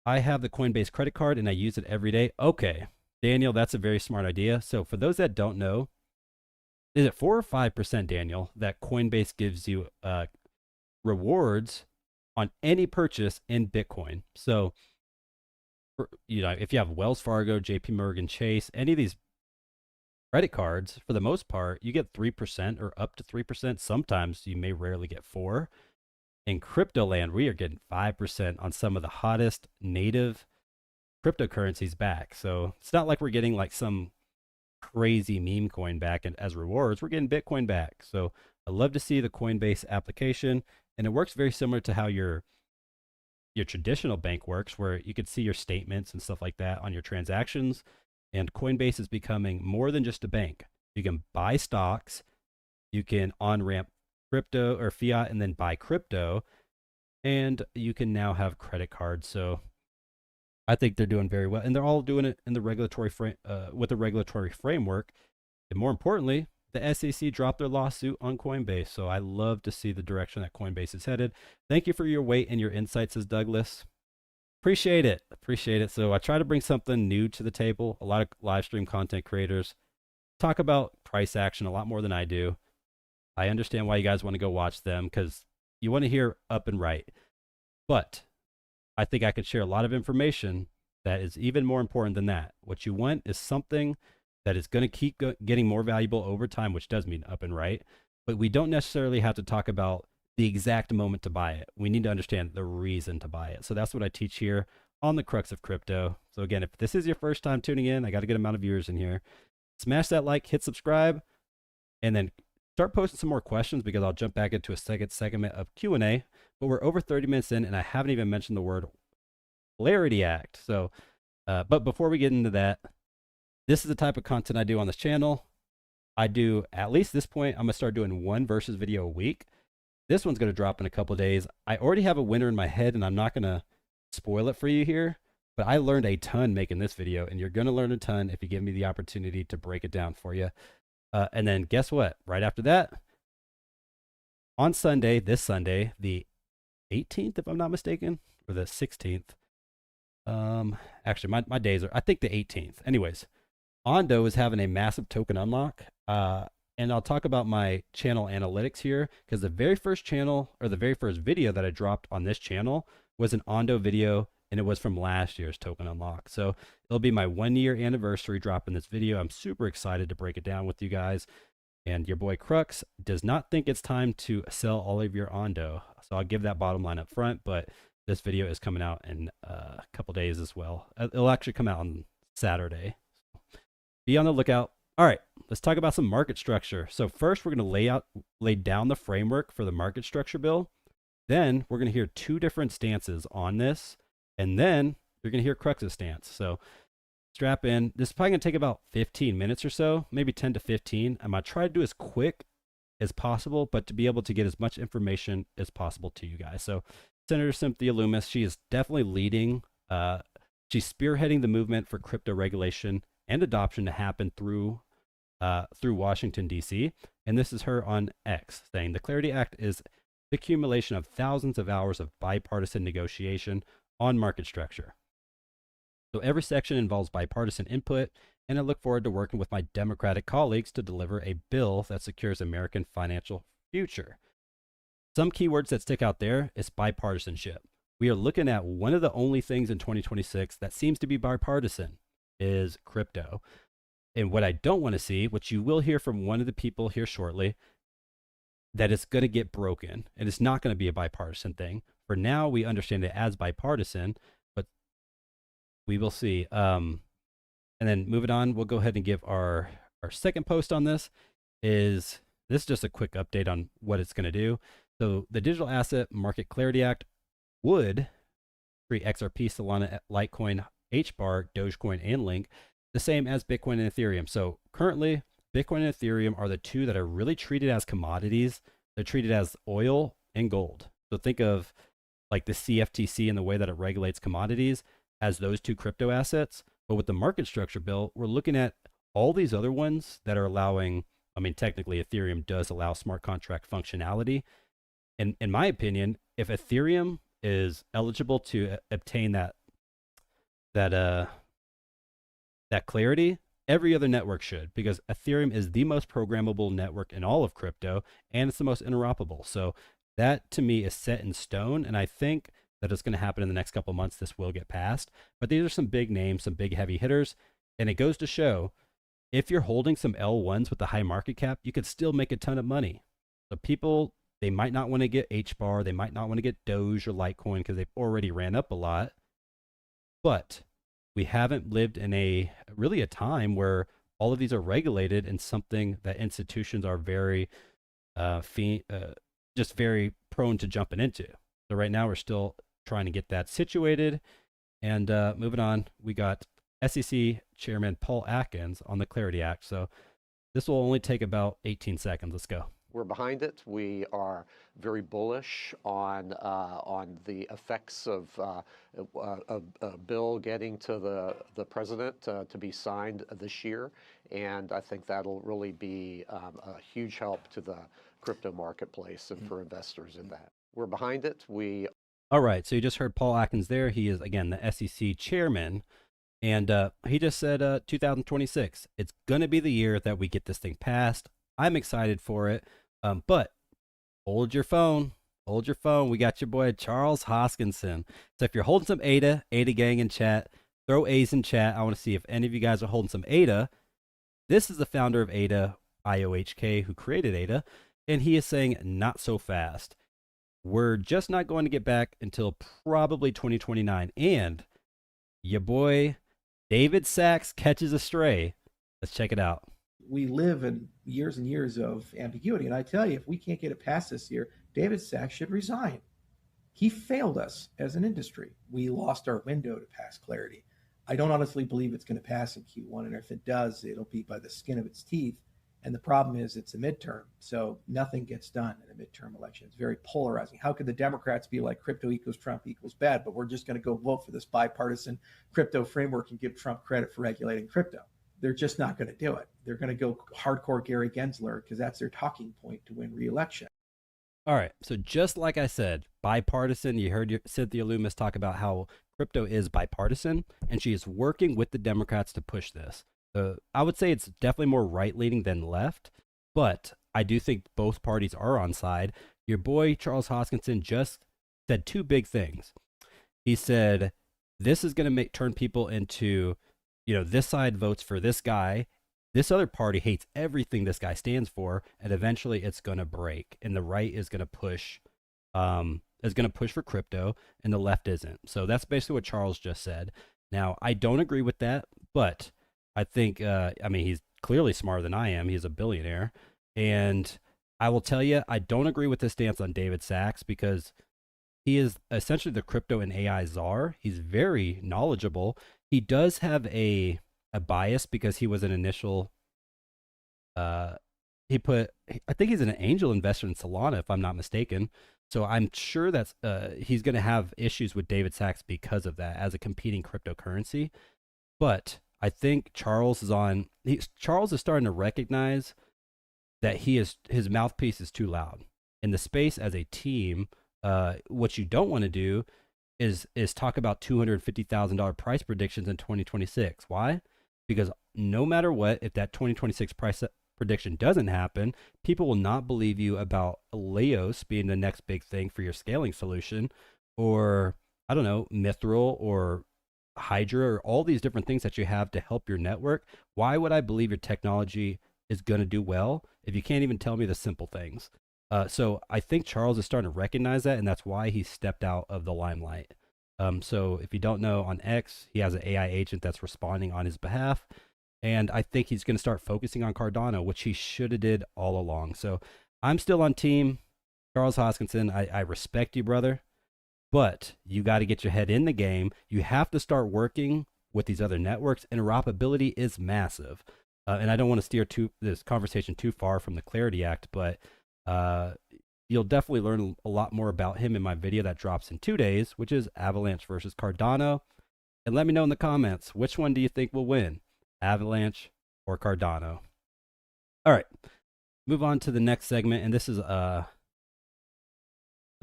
I have the Coinbase credit card and I use it every day. Okay, Daniel, that's a very smart idea. So for those that don't know, is it 4 or 5%, Daniel, that Coinbase gives you rewards on any purchase in Bitcoin? So, if you have Wells Fargo, JP Morgan Chase, any of these credit cards, for the most part, you get 3% or up to 3%. Sometimes you may rarely get 4%. In crypto land, we are getting 5% on some of the hottest native cryptocurrencies back. So it's not like we're getting like some crazy meme coin back and as rewards. We're getting Bitcoin back. So I love to see the Coinbase application, and it works very similar to how your traditional bank works, where you could see your statements and stuff like that on your transactions. And Coinbase is becoming more than just a bank. You can buy stocks, you can on-ramp crypto or fiat and then buy crypto, and you can now have credit cards. So I think they're doing very well, and they're all doing it in the regulatory with the regulatory framework. And more importantly, the SEC dropped their lawsuit on Coinbase. So I love to see the direction that Coinbase is headed. Thank you for your weight and your insights, says Douglas. Appreciate it. Appreciate it. So I try to bring something new to the table. A lot of live stream content creators talk about price action a lot more than I do. I understand why you guys want to go watch them because you want to hear up and right. But I think I could share a lot of information that is even more important than that. What you want is something that is going to keep getting more valuable over time, which does mean up and right. But we don't necessarily have to talk about the exact moment to buy it. We need to understand the reason to buy it. So that's what I teach here on the Crux of Crypto. So again, if this is your first time tuning in, I got a good amount of viewers in here. Smash that like, hit subscribe, and then start posting some more questions because I'll jump back into a second segment of Q&A. But we're over 30 minutes in, and I haven't even mentioned the word Clarity Act. So, but before we get into that, this is the type of content I do on this channel. I do, at least this point, I'm going to start doing one versus video a week. This one's going to drop in a couple of days. I already have a winner in my head, and I'm not going to spoil it for you here. But I learned a ton making this video, and you're going to learn a ton if you give me the opportunity to break it down for you. And then guess what? Right after that, on Sunday, this Sunday, the 18th, if I'm not mistaken, or the 16th. Actually, my days are, I think the 18th. Anyways, Ondo is having a massive token unlock. And I'll talk about my channel analytics here because the very first channel or the very first video that I dropped on this channel was an Ondo video, and it was from last year's token unlock. So it'll be my 1 year anniversary dropping this video. I'm super excited to break it down with you guys. And your boy Crux does not think it's time to sell all of your Ondo. So I'll give that bottom line up front, but this video is coming out in a couple days as well. It'll actually come out on Saturday. Be on the lookout. All right, let's talk about some market structure. So first, we're going to lay down the framework for the market structure bill. Then we're going to hear two different stances on this, and then you're going to hear Crux's stance. So strap in. This is probably going to take about 15 minutes or so, maybe 10 to 15. I'm going to try to do as quick as possible, but to be able to get as much information as possible to you guys. So Senator Cynthia Lummis, she is definitely leading. She's spearheading the movement for crypto regulation and adoption to happen through Washington, D.C. And this is her on X saying the Clarity Act is the accumulation of thousands of hours of bipartisan negotiation on market structure. So every section involves bipartisan input, and I look forward to working with my Democratic colleagues to deliver a bill that secures American financial future. Some keywords that stick out there is bipartisanship. We are looking at one of the only things in 2026 that seems to be bipartisan is crypto. And what I don't want to see, which you will hear from one of the people here shortly, that it's going to get broken and it's not going to be a bipartisan thing. For now, we understand it as bipartisan, but we will see. And then moving on, we'll go ahead and give our second post on this. This is just a quick update on what it's going to do. So the Digital Asset Market Clarity Act would treat XRP, Solana, Litecoin, HBAR, Dogecoin, and Link the same as Bitcoin and Ethereum. So currently, Bitcoin and Ethereum are the two that are really treated as commodities. They're treated as oil and gold. So think of like the CFTC and the way that it regulates commodities as those two crypto assets. But with the market structure bill, we're looking at all these other ones that are allowing, I mean, technically Ethereum does allow smart contract functionality. And in my opinion, if Ethereum is eligible to obtain that clarity, every other network should, because Ethereum is the most programmable network in all of crypto, and it's the most interoperable. So that to me is set in stone, and I think that it's going to happen in the next couple of months. This will get passed, but these are some big names, some big heavy hitters, and it goes to show if you're holding some L1s with the high market cap, you could still make a ton of money. So people, they might not want to get HBAR, they might not want to get Doge or Litecoin because they've already ran up a lot, but we haven't lived in a time where all of these are regulated and something that institutions are very, just very prone to jumping into. So right now we're still trying to get that situated. And moving on, we got SEC Chairman Paul Atkins on the Clarity Act. So this will only take about 18 seconds. Let's go. We're behind it. We are very bullish on the effects of a bill getting to the president to be signed this year, and I think that'll really be a huge help to the crypto marketplace and for investors in that. We're behind it. All right, so you just heard Paul Atkins there. He is, again, the SEC chairman, and he just said 2026. It's going to be the year that we get this thing passed. I'm excited for it. But hold your phone. Hold your phone. We got your boy Charles Hoskinson. So if you're holding some ADA gang in chat, throw A's in chat. I want to see if any of you guys are holding some ADA. This is the founder of ADA, IOHK, who created ADA, and he is saying not so fast. We're just not going to get back until probably 2029. And your boy David Sachs catches a stray. Let's check it out. We live in years and years of ambiguity. And I tell you, if we can't get it past this year, David Sachs should resign. He failed us as an industry. We lost our window to pass clarity. I don't honestly believe it's going to pass in Q1. And if it does, it'll be by the skin of its teeth. And the problem is it's a midterm. So nothing gets done in a midterm election. It's very polarizing. How could the Democrats be like crypto equals Trump equals bad, but we're just going to go vote for this bipartisan crypto framework and give Trump credit for regulating crypto? They're just not going to do it. They're going to go hardcore Gary Gensler because that's their talking point to win re-election. All right. So just like I said, bipartisan, you heard Cynthia Lummis talk about how crypto is bipartisan, and she is working with the Democrats to push this. I would say it's definitely more right-leaning than left, but I do think both parties are on side. Your boy, Charles Hoskinson, just said two big things. He said, this is going to turn people into, this side votes for this guy. This other party hates everything this guy stands for, and eventually it's going to break, and the right is going to push is going to push for crypto and the left isn't. So that's basically what Charles just said. Now, I don't agree with that, but I think, I mean, he's clearly smarter than I am. He's a billionaire. And I will tell you, I don't agree with this stance on David Sachs because he is essentially the crypto and AI czar. He's very knowledgeable. He does have a bias because he was an initial uh I think he's an angel investor in Solana if I'm not mistaken. So I'm sure that's he's going to have issues with David Sachs because of that as a competing cryptocurrency. But I think Charles is starting to recognize that his mouthpiece is too loud in the space as a team. What you don't want to do is talk about $250,000 price predictions in 2026. Why? Because no matter what, if that 2026 price prediction doesn't happen, people will not believe you about Leos being the next big thing for your scaling solution, or I don't know, Mithril or Hydra or all these different things that you have to help your network. Why would I believe your technology is going to do well if you can't even tell me the simple things? So I think Charles is starting to recognize that, and that's why he stepped out of the limelight. So if you don't know, on X, he has an AI agent that's responding on his behalf. And I think he's going to start focusing on Cardano, which he should have did all along. So I'm still on team Charles Hoskinson. I respect you, brother, but you got to get your head in the game. You have to start working with these other networks. Interoperability is massive. And I don't want to steer this conversation too far from the Clarity Act, but you'll definitely learn a lot more about him in my video that drops in 2 days, which is Avalanche versus Cardano. And let me know in the comments, which one do you think will win? Avalanche or Cardano? All right, move on to the next segment, and this is let's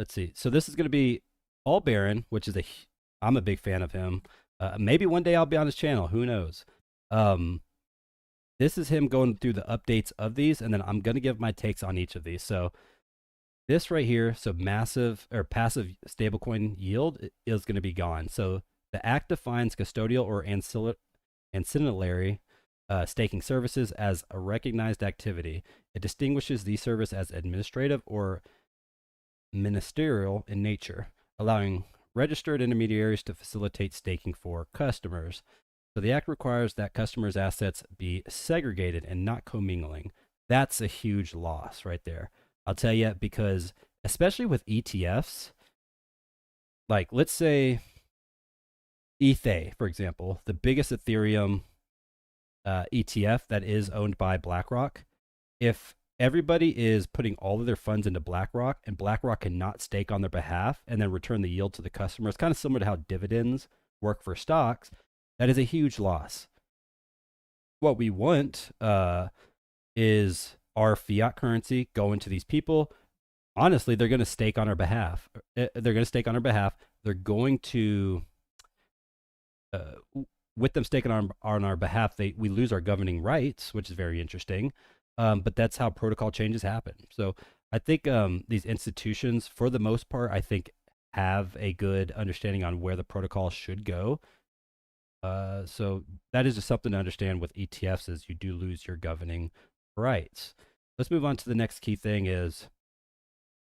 see. So this is going to be All Baron, which is I'm a big fan of him. Maybe one day I'll be on his channel. Who knows? This is him going through the updates of these, and then I'm going to give my takes on each of these. So this right here, so massive or passive stablecoin yield is going to be gone. So the act defines custodial or ancillary staking services as a recognized activity. It distinguishes these services as administrative or ministerial in nature, allowing registered intermediaries to facilitate staking for customers. So the act requires that customers' assets be segregated and not commingling. That's a huge loss right there. I'll tell you, because especially with ETFs, like let's say ETH, for example, the biggest Ethereum ETF that is owned by BlackRock, if everybody is putting all of their funds into BlackRock and BlackRock cannot stake on their behalf and then return the yield to the customer, it's kind of similar to how dividends work for stocks. That is a huge loss. What we want is our fiat currency going to these people. Honestly, they're going to stake on our behalf. They're going to, with them staking on our behalf, we lose our governing rights, which is very interesting. But that's how protocol changes happen. So I think these institutions, for the most part, I think have a good understanding on where the protocol should go. So that is just something to understand with ETFs, is you do lose your governing rights. Let's move on to the next key thing is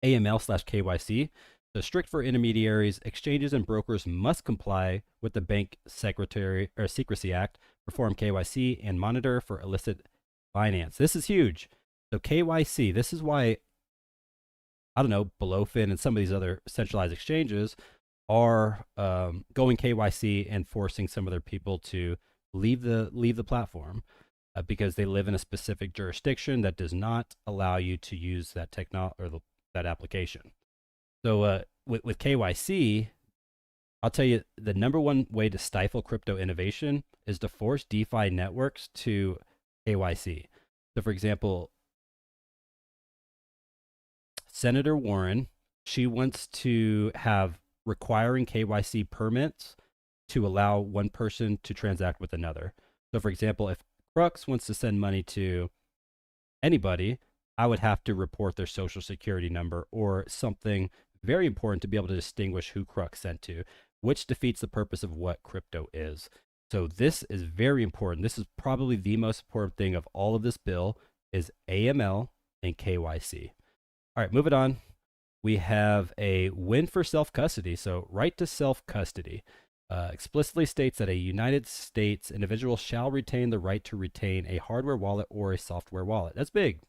AML/KYC. So strict for intermediaries, exchanges and brokers must comply with the Bank Secrecy Act, perform KYC, and monitor for illicit finance. This is huge. So KYC, this is why, I don't know, Belowfin and some of these other centralized exchanges are going KYC and forcing some of their people to leave the platform because they live in a specific jurisdiction that does not allow you to use that that application. So with KYC, I'll tell you the number one way to stifle crypto innovation is to force DeFi networks to KYC. So for example, Senator Warren, she wants to have requiring KYC permits to allow one person to transact with another. So for example, if Crux wants to send money to anybody, I would have to report their social security number or something very important to be able to distinguish who Crux sent to, which defeats the purpose of what crypto is. So this is very important. This is probably the most important thing of all of this bill is AML and KYC. All right, moving on. We have a win for self-custody. So right to self-custody explicitly states that a United States individual shall retain the right to retain a hardware wallet or a software wallet. That's big.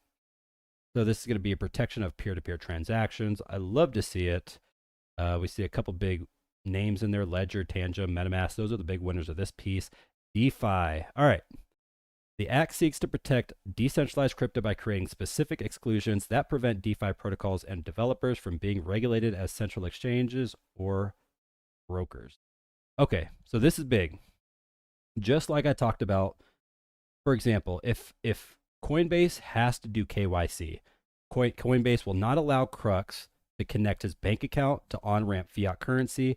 So this is going to be a protection of peer-to-peer transactions. I love to see it. We see a couple big names in there: Ledger, Tangent, MetaMask. Those are the big winners of this piece. DeFi. All right. The Act seeks to protect decentralized crypto by creating specific exclusions that prevent DeFi protocols and developers from being regulated as central exchanges or brokers. Okay, so this is big. Just like I talked about, for example, if Coinbase has to do KYC, Coinbase will not allow Crux to connect his bank account to on-ramp fiat currency,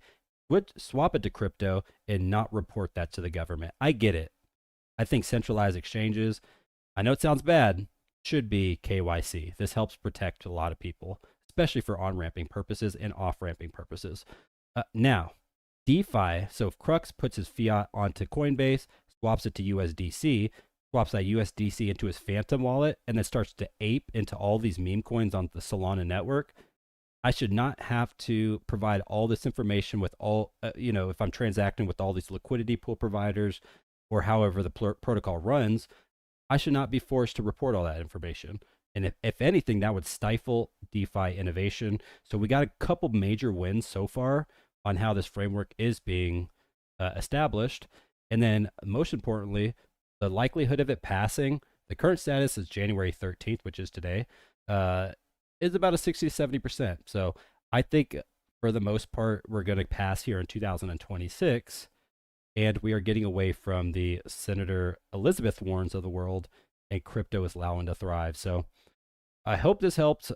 would swap it to crypto, and not report that to the government. I get it. I think centralized exchanges, I know it sounds bad, should be KYC. This helps protect a lot of people, especially for on-ramping purposes and off-ramping purposes. Now, DeFi, so if Crux puts his fiat onto Coinbase, swaps it to USDC, swaps that USDC into his Phantom wallet, and then starts to ape into all these meme coins on the Solana network, I should not have to provide all this information with all, if I'm transacting with all these liquidity pool providers or however the protocol runs, I should not be forced to report all that information. And if anything, that would stifle DeFi innovation. So we got a couple major wins so far on how this framework is being established. And then most importantly, the likelihood of it passing, the current status is January 13th, which is today, is about a 60 to 70%. So I think for the most part, we're going to pass here in 2026. And we are getting away from the Senator Elizabeth Warrens of the world, and crypto is allowing to thrive. So I hope this helped.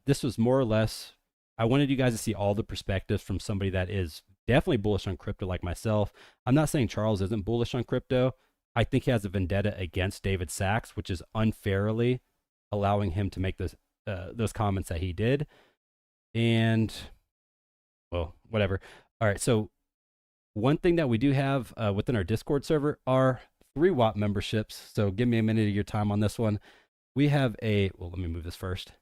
This was more or less, I wanted you guys to see all the perspectives from somebody that is definitely bullish on crypto like myself. I'm not saying Charles isn't bullish on crypto. I think he has a vendetta against David Sachs, which is unfairly allowing him to make those comments that he did. And, well, whatever. All right, so one thing that we do have within our Discord server are 3 Whop memberships. So give me a minute of your time on this one. We have let me move this first.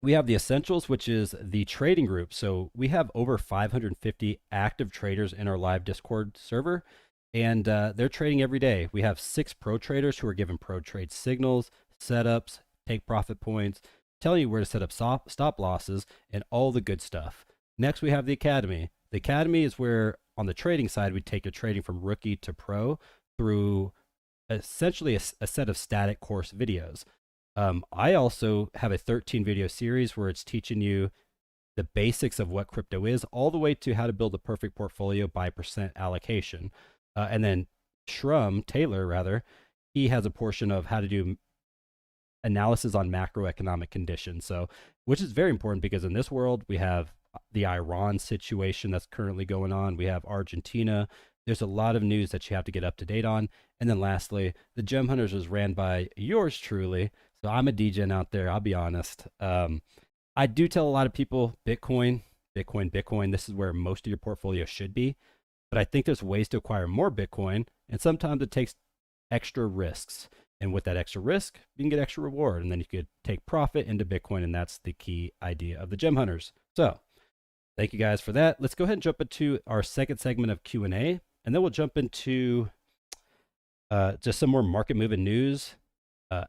We have the Essentials, which is the trading group. So we have over 550 active traders in our live Discord server, and they're trading every day. We have 6 pro traders who are given pro trade signals, setups, take profit points, telling you where to set up stop losses, and all the good stuff. Next, we have the Academy. The Academy is where, on the trading side, we take your trading from rookie to pro through essentially a set of static course videos. I also have a 13 video series where it's teaching you the basics of what crypto is, all the way to how to build a perfect portfolio by percent allocation. And then Taylor, he has a portion of how to do analysis on macroeconomic conditions. So, which is very important because in this world, we have the Iran situation that's currently going on. We have Argentina. There's a lot of news that you have to get up to date on. And then lastly, the Gem Hunters was ran by yours truly. So I'm a degen out there, I'll be honest. I do tell a lot of people Bitcoin. This is where most of your portfolio should be. But I think there's ways to acquire more Bitcoin. And sometimes it takes extra risks. And with that extra risk, you can get extra reward. And then you could take profit into Bitcoin. And that's the key idea of the Gem Hunters. So thank you guys for that. Let's go ahead and jump into our second segment of Q&A, and then we'll jump into just some more market moving news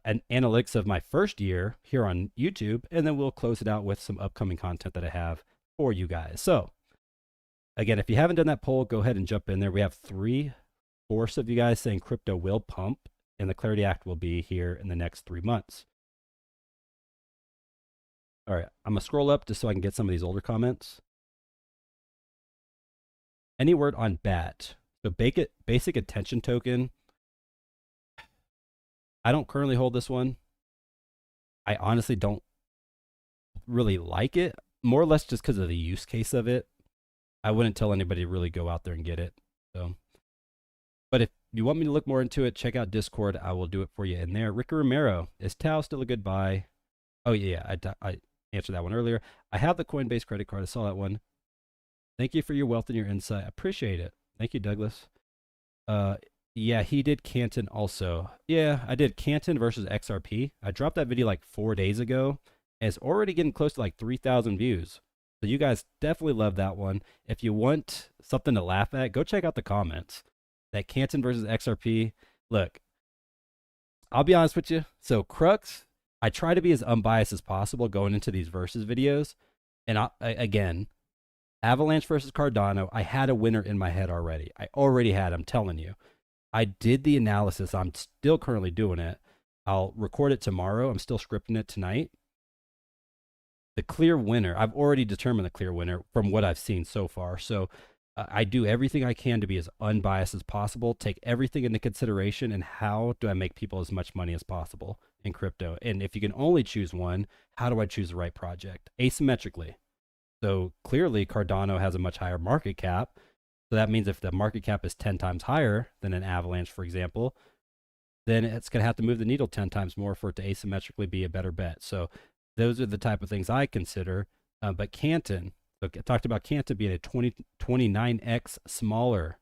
and analytics of my first year here on YouTube, and then we'll close it out with some upcoming content that I have for you guys. So again, if you haven't done that poll, go ahead and jump in there. We have 3/4 of you guys saying crypto will pump, and the Clarity Act will be here in the next 3 months. All right, I'm going to scroll up just so I can get some of these older comments. Any word on BAT? So basic attention token. I don't currently hold this one. I honestly don't really like it, more or less just because of the use case of it. I wouldn't tell anybody to really go out there and get it. So, but if you want me to look more into it, check out Discord. I will do it for you in there. Ricky Romero, is Tau still a good buy? Oh yeah, I answered that one earlier. I have the Coinbase credit card. I saw that one. Thank you for your wealth and your insight. I appreciate it. Thank you, Douglas. Yeah, he did Canton also. Yeah, I did Canton versus XRP. I dropped that video like 4 days ago. And it's already getting close to like 3,000 views. So you guys definitely love that one. If you want something to laugh at, go check out the comments. That Canton versus XRP. Look, I'll be honest with you. So Crux, I try to be as unbiased as possible going into these versus videos. And again, Avalanche versus Cardano, I had a winner in my head already. I already had, I'm telling you. I did the analysis. I'm still currently doing it. I'll record it tomorrow. I'm still scripting it tonight. The clear winner, I've already determined the clear winner from what I've seen so far. So I do everything I can to be as unbiased as possible, take everything into consideration, and how do I make people as much money as possible in crypto? And if you can only choose one, how do I choose the right project? Asymmetrically. So clearly, Cardano has a much higher market cap. So that means if the market cap is 10 times higher than an Avalanche, for example, then it's going to have to move the needle 10 times more for it to asymmetrically be a better bet. So those are the type of things I consider. But Canton, so I talked about Canton being a 29x smaller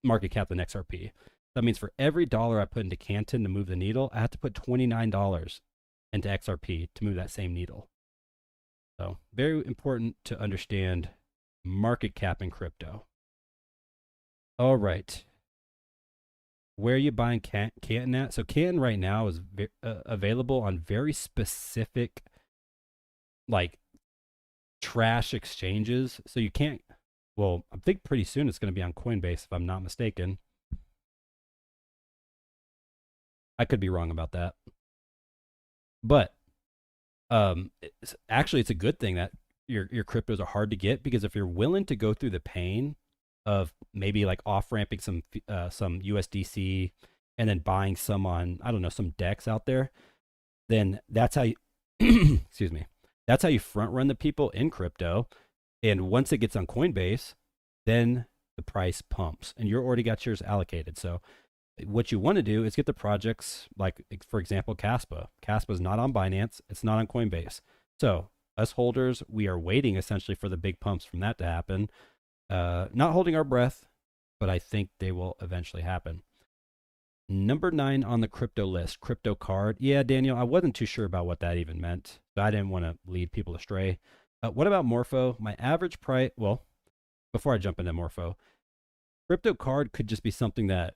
market cap than XRP. That means for every dollar I put into Canton to move the needle, I have to put $29 into XRP to move that same needle. So very important to understand market cap in crypto. All right. Where are you buying Canton at? So Canton right now is available on very specific, like, trash exchanges. So you can't, well, I think pretty soon it's going to be on Coinbase if I'm not mistaken. I could be wrong about that. But actually it's a good thing that your cryptos are hard to get, because if you're willing to go through the pain of maybe like off ramping some USDC and then buying some on, I don't know, some DEX out there, then that's how you excuse me, that's how you front run the people in crypto. And once it gets on Coinbase, then the price pumps and you're already got yours allocated. So what you want to do is get the projects like, for example, Caspa. Caspa is not on Binance. It's not on Coinbase. So us holders, we are waiting essentially for the big pumps from that to happen. Not holding our breath, but I think they will eventually happen. Number 9 on the crypto list, crypto card. Yeah, Daniel, I wasn't too sure about what that even meant, so I didn't want to lead people astray. What about Morpho? My average price, well, before I jump into Morpho, crypto card could just be something that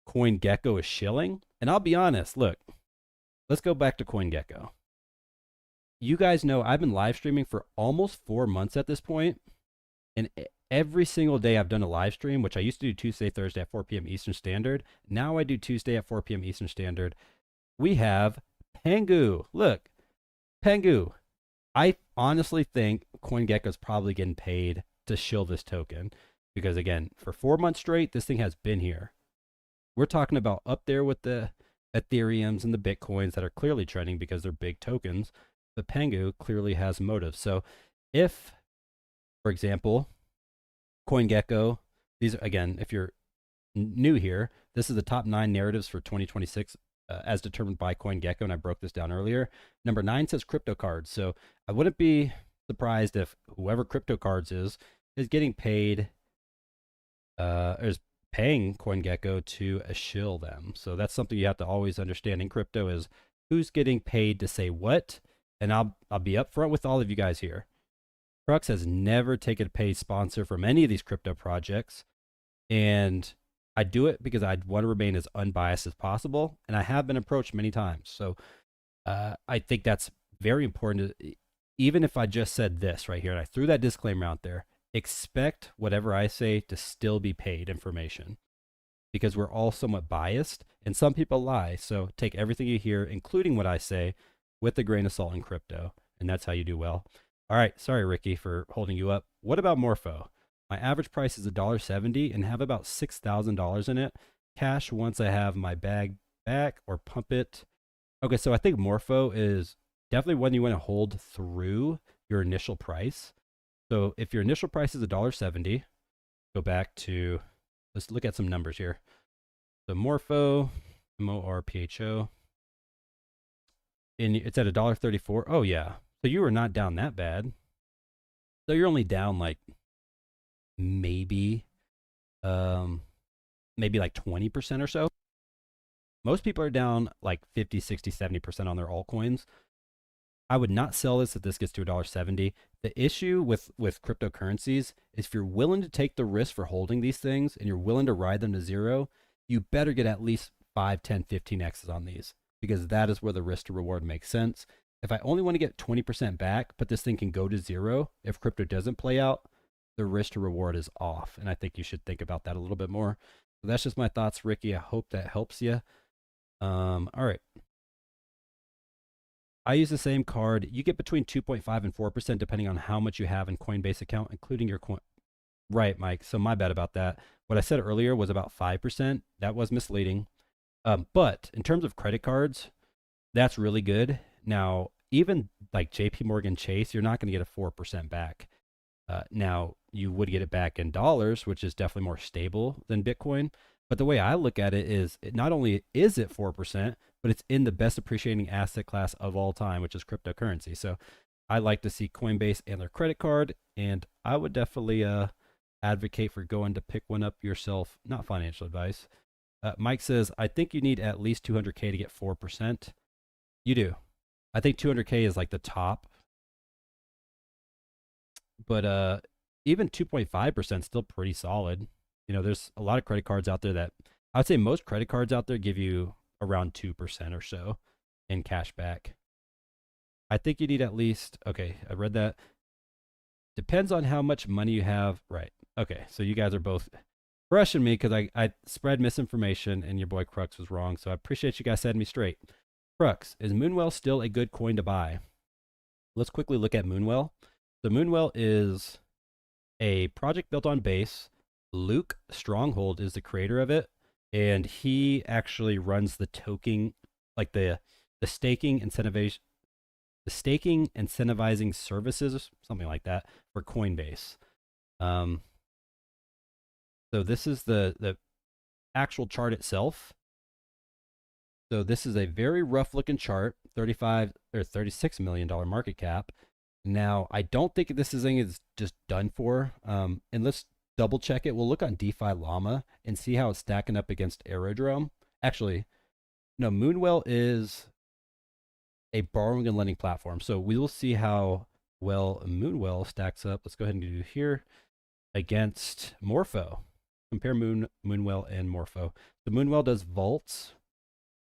Coingecko is shilling. And I'll be honest, look, let's go back to Coingecko. You guys know I've been live streaming for almost 4 months at this point. And every single day I've done a live stream, which I used to do Tuesday, Thursday at 4 p.m. Eastern Standard. Now I do Tuesday at 4 p.m. Eastern Standard. We have Pengu. Look, Pengu. I honestly think Coingecko is probably getting paid to shill this token. Because again, for 4 months straight, this thing has been here. We're talking about up there with the Ethereums and the Bitcoins that are clearly trending because they're big tokens. But Pengu clearly has motive. So if, for example, Coingecko, these are, again, if you're new here, this is the top 9 narratives for 2026 as determined by Coingecko, and I broke this down earlier. Number 9 says crypto cards. So I wouldn't be surprised if whoever crypto cards is getting paid, is paying Coingecko to shill them. So that's something you have to always understand in crypto is who's getting paid to say what. And I'll be upfront with all of you guys here. Crux has never taken a paid sponsor from any of these crypto projects. And I do it because I want to remain as unbiased as possible. And I have been approached many times. So I think that's very important. Even if I just said this right here, and I threw that disclaimer out there, expect whatever I say to still be paid information. Because we're all somewhat biased. And some people lie. So take everything you hear, including what I say, with a grain of salt in crypto. And that's how you do well. All right, sorry, Ricky, for holding you up. What about Morpho? My average price is $1.70 and have about $6,000 in it. Cash once I have my bag back or pump it. Okay, so I think Morpho is definitely one you want to hold through your initial price. So if your initial price is $1.70, go back to, let's look at some numbers here. So Morpho, MORPHO, and it's at $1.34. Oh, yeah. So you are not down that bad. So you're only down like maybe like 20% or so. Most people are down like 50, 60, 70% on their altcoins. I would not sell this if this gets to $1.70. The issue with cryptocurrencies is if you're willing to take the risk for holding these things and you're willing to ride them to zero, you better get at least 5, 10, 15 X's on these, because that is where the risk to reward makes sense. If I only want to get 20% back, but this thing can go to zero if crypto doesn't play out, the risk to reward is off. And I think you should think about that a little bit more. So that's just my thoughts, Ricky. I hope that helps you. All right. I use the same card. You get between 2.5 and 4% depending on how much you have in Coinbase account, including your coin. Right, Mike. So my bad about that. What I said earlier was about 5%. That was misleading. But in terms of credit cards, that's really good. Now, even like JP Morgan Chase, you're not going to get a 4% back. Now, you would get it back in dollars, which is definitely more stable than Bitcoin. But the way I look at it is, not only is it 4%, but it's in the best appreciating asset class of all time, which is cryptocurrency. So I like to see Coinbase and their credit card, and I would definitely advocate for going to pick one up yourself. Not financial advice. Mike says, I think you need at least 200K to get 4%. You do. I think 200K is like the top. But even 2.5% is still pretty solid. You know, there's a lot of credit cards out there that, I would say most credit cards out there give you around 2% or so in cash back. I think you need at least, okay, I read that. Depends on how much money you have. Right. Okay, so you guys are both crushing me because I spread misinformation and your boy Crux was wrong. So I appreciate you guys setting me straight. Crux, is Moonwell still a good coin to buy? Let's quickly look at Moonwell. So Moonwell is a project built on Base. Luke Stronghold is the creator of it, and he actually runs the token, like the staking incentivization, the staking incentivizing services, something like that, for Coinbase. So this is the actual chart itself. So this is a very rough looking chart, $36 million market cap. Now, I don't think this thing is just done for. And let's double check it. We'll look on DeFi Llama and see how it's stacking up against Aerodrome. Actually, no, Moonwell is a borrowing and lending platform. So we will see how well Moonwell stacks up. Let's go ahead and do here against Morpho. Compare Moonwell and Morpho. So Moonwell does vaults,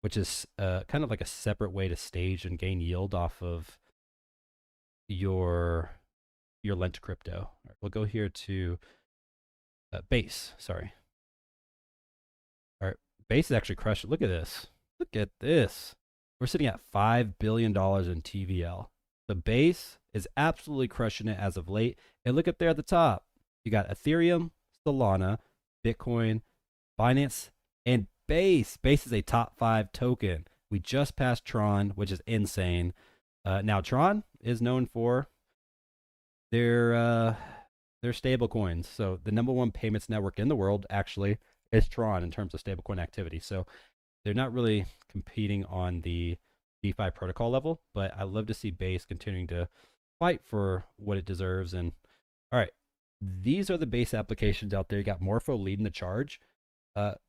which is kind of like a separate way to stage and gain yield off of your lent to crypto. All right, we'll go here to Base. Sorry. All right, Base is actually crushed. Look at this. Look at this. We're sitting at $5 billion in TVL. The Base is absolutely crushing it as of late. And look up there at the top. You got Ethereum, Solana, Bitcoin, Binance, and Base. Base is a top 5 token. We just passed Tron, which is insane. Now Tron is known for their stable coins. So the number one payments network in the world actually is Tron in terms of stablecoin activity. So they're not really competing on the DeFi protocol level, but I love to see Base continuing to fight for what it deserves. And all right, these are the Base applications out there. You got Morpho leading the charge.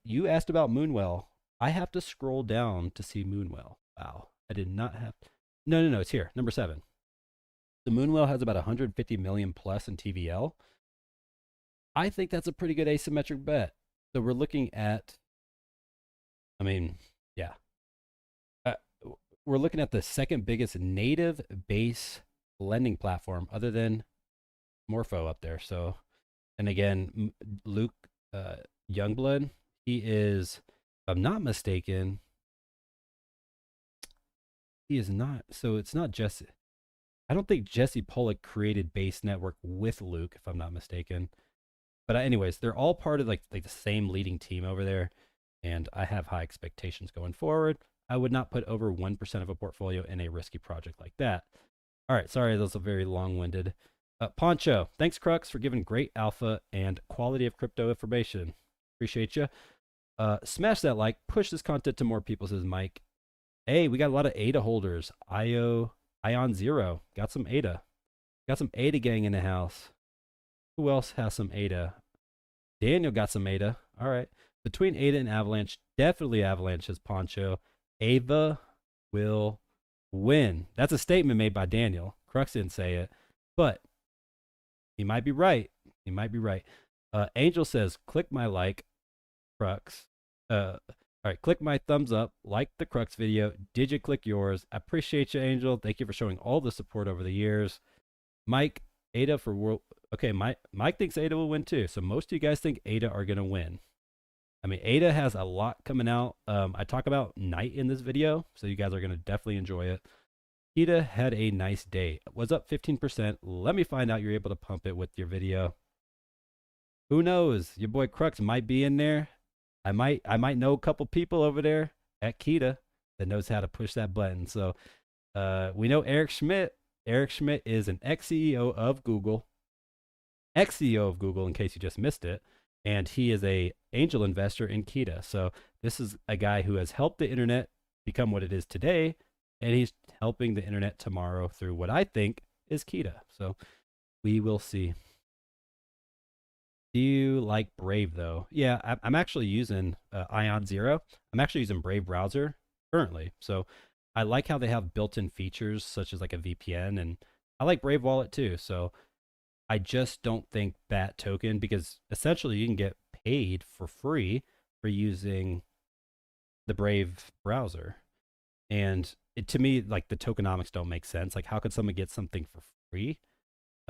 You asked about Moonwell. I have to scroll down to see Moonwell. Wow, I did not have. No, it's here, number 7. The Moonwell has about 150 million plus in TVL. I think that's a pretty good asymmetric bet. So we're looking at, I mean, yeah. We're looking at the second biggest native Base lending platform other than Morpho up there. So, and again, Luke Youngblood, he is, if I'm not mistaken, he is not. So it's not Jesse. I don't think Jesse Pollock created Base Network with Luke, if I'm not mistaken. But anyways, they're all part of like the same leading team over there, and I have high expectations going forward. I would not put over 1% of a portfolio in a risky project like that. All right, sorry, those are very long-winded. Poncho, thanks Crux for giving great alpha and quality of crypto information. Appreciate you. Smash that like, push this content to more people, says Mike. Hey, we got a lot of ADA holders. Ion Zero, got some ADA. Got some ADA gang in the house. Who else has some ADA? Daniel got some ADA. All right. Between ADA and Avalanche, Definitely Avalanche's Poncho. Ava will win. That's a statement made by Daniel. Crux didn't say it, but he might be right. He might be right. Angel says, click my like, Crux. All right, click my thumbs up, like the Crux video. Did you click yours? I appreciate you, Angel. Thank you for showing all the support over the years. Mike, Ada for world. Okay, Mike thinks Ada will win too. So most of you guys think Ada are gonna win. I mean, Ada has a lot coming out. I talk about Night in this video, so you guys are gonna definitely enjoy it. Ada had a nice day. Was up 15%. Let me find out you're able to pump it with your video. Who knows? Your boy Crux might be in there. I might know a couple people over there at Kita that knows how to push that button. So we know Eric Schmidt. Eric Schmidt is an ex-CEO of Google. Ex-CEO of Google, in case you just missed it. And he is a angel investor in Kita. So this is a guy who has helped the internet become what it is today. And he's helping the internet tomorrow through what I think is Kita. So we will see. Do you like Brave though? Yeah, I'm actually using Ion Zero. I'm actually using Brave browser currently. So I like how they have built-in features such as like a VPN, and I like Brave Wallet too. So I just don't think BAT token, because essentially you can get paid for free for using the Brave browser. And to me, like, the tokenomics don't make sense. Like, how could someone get something for free?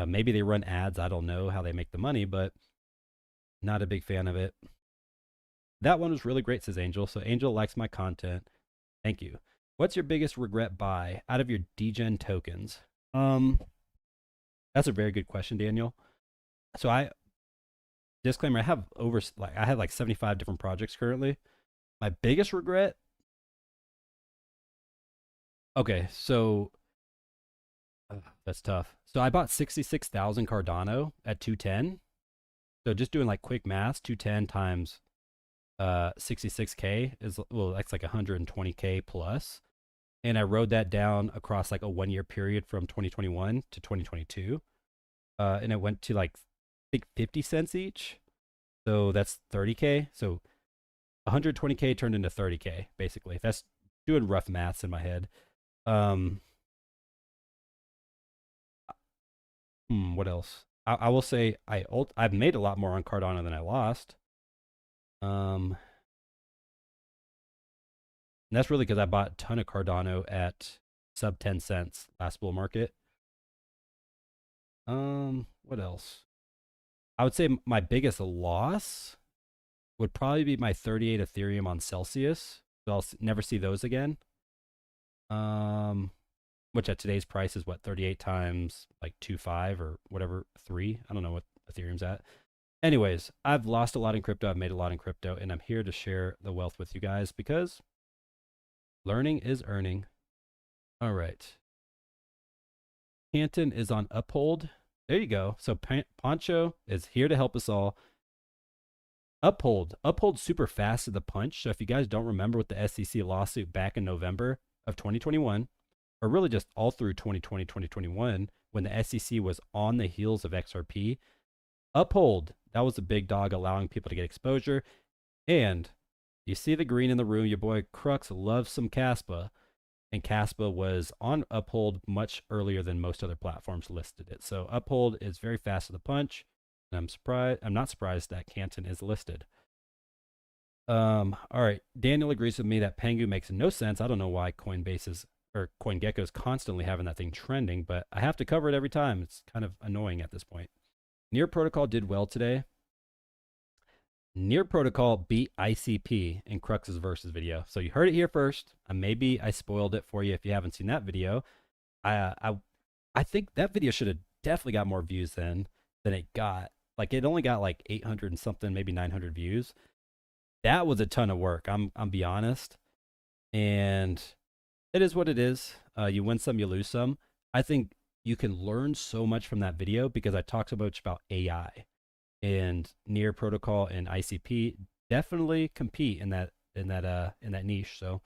Maybe they run ads. I don't know how they make the money, but not a big fan of it. That one was really great, says Angel. So Angel likes my content. Thank you. What's your biggest regret buy out of your degen tokens? That's a very good question, Daniel. So disclaimer, I have like 75 different projects currently. My biggest regret. Okay, so that's tough. So I bought 66,000 Cardano at 210. So just doing like quick math, 210 times 66K is, well, that's like 120K plus. And I rode that down across like a 1 year period from 2021 to 2022. And it went to like, I think 50 cents each. So that's 30K. So 120K turned into 30K, basically. That's doing rough maths in my head. What else? I will say I've made a lot more on Cardano than I lost. And that's really because I bought a ton of Cardano at sub 10 cents last bull market. What else? I would say my biggest loss would probably be my 38 Ethereum on Celsius. So I'll never see those again. Which at today's price is what, 38 times like 2.5 or whatever, 3. I don't know what Ethereum's at. Anyways, I've lost a lot in crypto. I've made a lot in crypto, and I'm here to share the wealth with you guys because learning is earning. All right. Canton is on Uphold. There you go. So Poncho is here to help us all. Uphold super fast to the punch. So if you guys don't remember with the SEC lawsuit back in November of 2021, or really just all through 2020, 2021, when the SEC was on the heels of XRP, Uphold, that was a big dog allowing people to get exposure. And you see the green in the room. Your boy Crux loves some Caspa. And Caspa was on Uphold much earlier than most other platforms listed it. So Uphold is very fast to the punch. And I'm not surprised that Canton is listed. All right. Daniel agrees with me that Pengu makes no sense. I don't know why Coingecko is constantly having that thing trending, but I have to cover it every time. It's kind of annoying at this point. Near Protocol did well today. Near Protocol beat ICP in Crux's versus video. So you heard it here first. Maybe I spoiled it for you if you haven't seen that video. I think that video should have definitely got more views than it got. Like, it only got like 800 and something, maybe 900 views. That was a ton of work. I'm be honest. And it is what it is. You win some, you lose some. I think you can learn so much from that video because I talked so much about AI. And Near Protocol and ICP definitely compete in that niche. So,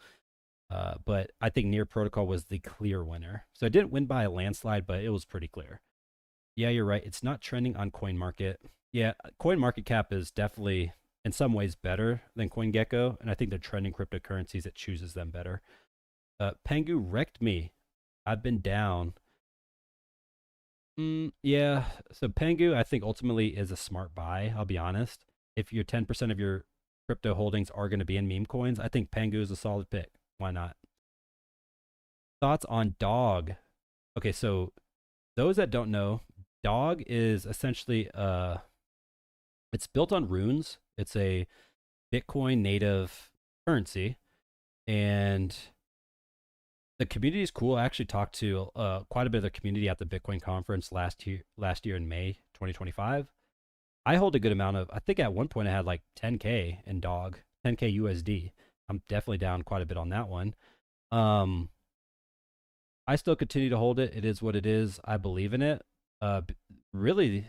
but I think Near Protocol was the clear winner. So it didn't win by a landslide, but it was pretty clear. Yeah, you're right. It's not trending on CoinMarket. Yeah, CoinMarketCap is definitely in some ways better than Coingecko, and I think the trending cryptocurrencies, it chooses them better. Pengu wrecked me. I've been down. Yeah, so Pengu, I think ultimately is a smart buy. I'll be honest. If your 10% of your crypto holdings are going to be in meme coins, I think Pengu is a solid pick. Why not? Thoughts on Dog? Okay, so those that don't know, Dog is essentially it's built on runes. It's a Bitcoin native currency, and the community is cool. I actually talked to quite a bit of the community at the Bitcoin conference last year in May 2025. I hold a good amount of. I think at one point I had like 10K in Dog, 10K USD. I'm definitely down quite a bit on that one. Um, I still continue to hold it. It is what it is. I believe in it. Really,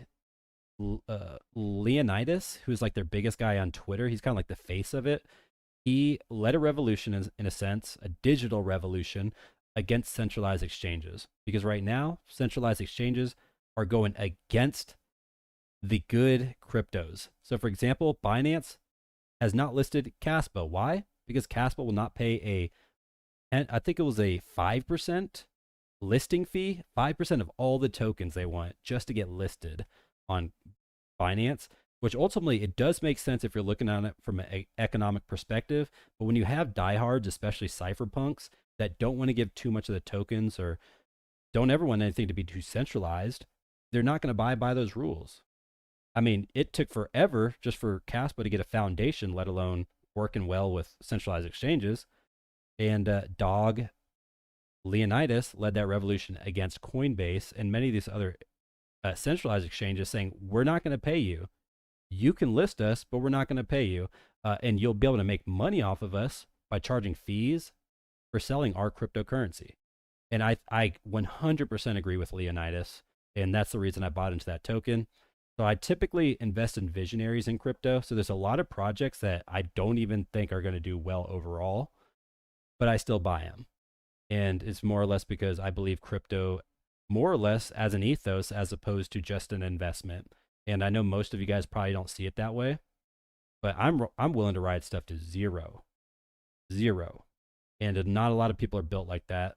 Leonidas, who's like their biggest guy on Twitter, he's kind of like the face of it. He led a revolution in a sense, a digital revolution against centralized exchanges. Because right now, centralized exchanges are going against the good cryptos. So, for example, Binance has not listed Caspa. Why? Because Caspa will not pay I think it was a 5% listing fee, 5% of all the tokens they want just to get listed on Binance, which ultimately it does make sense if you're looking at it from an economic perspective. But when you have diehards, especially cypherpunks, that don't want to give too much of the tokens or don't ever want anything to be too centralized, they're not going to buy by those rules. I mean, it took forever just for Caspa to get a foundation, let alone working well with centralized exchanges. And Dog Leonidas led that revolution against Coinbase and many of these other centralized exchanges, saying, we're not going to pay you. You can list us, but we're not going to pay you. And you'll be able to make money off of us by charging fees for selling our cryptocurrency. And I 100% agree with Leonidas. And that's the reason I bought into that token. So I typically invest in visionaries in crypto. So there's a lot of projects that I don't even think are going to do well overall, but I still buy them. And it's more or less because I believe crypto more or less as an ethos as opposed to just an investment. And I know most of you guys probably don't see it that way, but I'm willing to ride stuff to zero. And not a lot of people are built like that,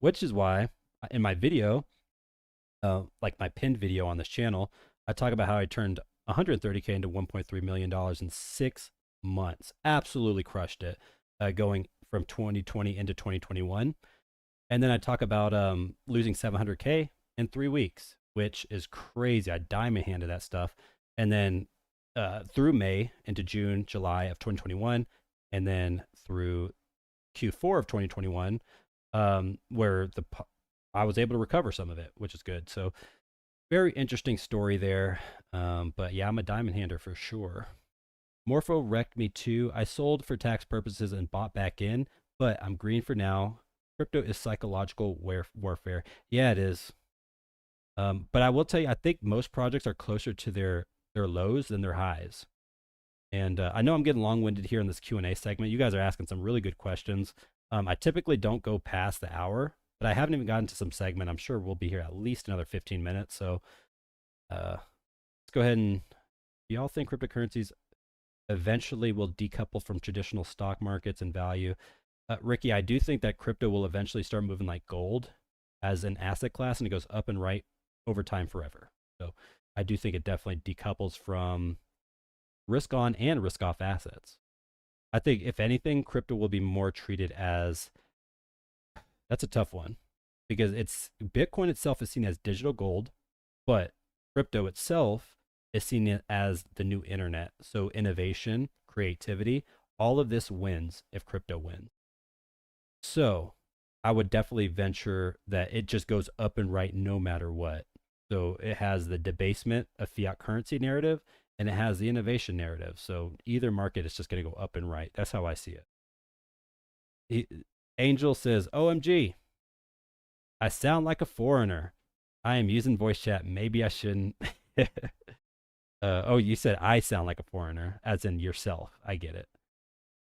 which is why in my video, like my pinned video on this channel, I talk about how I turned 130K into $1.3 million in 6 months. Absolutely crushed it, going from 2020 into 2021. And then I talk about losing 700K in 3 weeks, which is crazy. I diamond handed that stuff. And then through May into June, July of 2021, and then through Q4 of 2021, where I was able to recover some of it, which is good. So very interesting story there. But yeah, I'm a diamond hander for sure. Morpho wrecked me too. I sold for tax purposes and bought back in, but I'm green for now. Crypto is psychological warfare. Yeah, it is. But I will tell you, I think most projects are closer to their lows than their highs. And I know I'm getting long-winded here in this Q&A segment. You guys are asking some really good questions. I typically don't go past the hour, but I haven't even gotten to some segment. I'm sure we'll be here at least another 15 minutes. So let's go ahead and, do y'all think cryptocurrencies eventually will decouple from traditional stock markets and value? Ricky, I do think that crypto will eventually start moving like gold as an asset class, and it goes up and right over time forever. So I do think it definitely decouples from risk on and risk off assets. I think if anything, crypto will be more treated as, that's a tough one, because Bitcoin itself is seen as digital gold, but crypto itself is seen as the new internet. So innovation, creativity, all of this wins if crypto wins. So I would definitely venture that it just goes up and right no matter what. So it has the debasement of fiat currency narrative, and it has the innovation narrative. So either market is just going to go up and right. That's how I see it. Angel says, OMG, I sound like a foreigner. I am using voice chat. Maybe I shouldn't. Oh, you said I sound like a foreigner, as in yourself. I get it.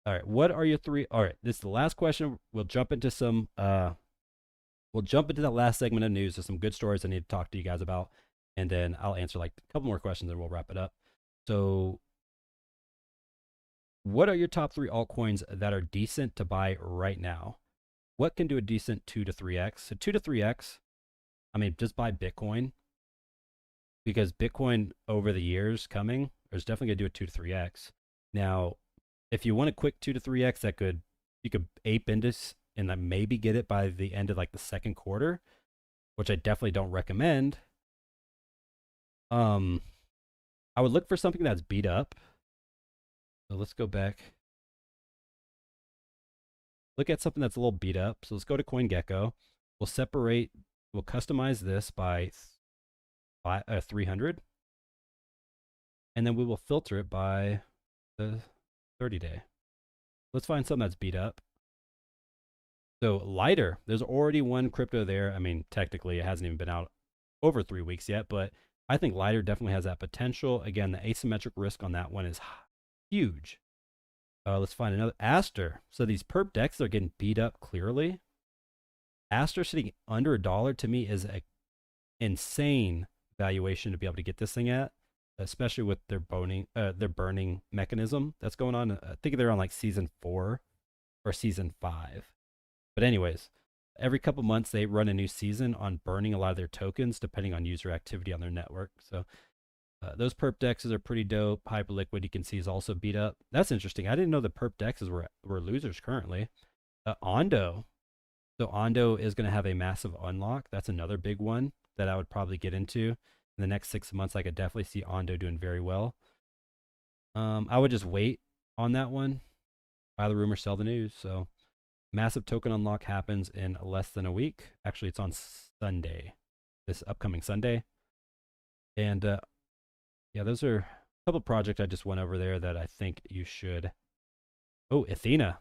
All right, what are your three? All right, this is the last question. We'll jump into that last segment of news. There's some good stories I need to talk to you guys about, and then I'll answer like a couple more questions and we'll wrap it up. So What are your top 3 altcoins that are decent to buy right now? What can do a decent 2 to 3x? So 2 to 3x, I mean, just buy Bitcoin, because Bitcoin over the years coming is definitely going to do a 2 to 3x. Now, if you want a quick 2 to 3x, you could ape into and then maybe get it by the end of like the second quarter, which I definitely don't recommend. I would look for something that's beat up. So let's go back. Look at something that's a little beat up. So let's go to Coingecko. We'll customize this by 300. And then we will filter it by the 30-day. Let's find something that's beat up. So lighter, there's already one crypto there. I mean, technically it hasn't even been out over 3 weeks yet, but I think lighter definitely has that potential. Again, the asymmetric risk on that one is huge. Let's find another Aster. So these perp decks are getting beat up clearly. Aster sitting under $1 to me is an insane valuation to be able to get this thing at, especially with their burning mechanism that's going on. I think they're on like season 4 or season 5. But anyways, every couple months they run a new season on burning a lot of their tokens depending on user activity on their network. So those perp dexes are pretty dope. Hyperliquid, you can see, is also beat up. That's interesting. I didn't know the perp dexes were losers currently. Ondo. So Ondo is going to have a massive unlock. That's another big one that I would probably get into. In the next 6 months, I could definitely see Ondo doing very well. I would just wait on that one. Buy the rumor, sell the news. So massive token unlock happens in less than a week. Actually, it's on Sunday, this upcoming Sunday. And yeah, those are a couple of projects I just went over there that I think you should. Oh, Athena.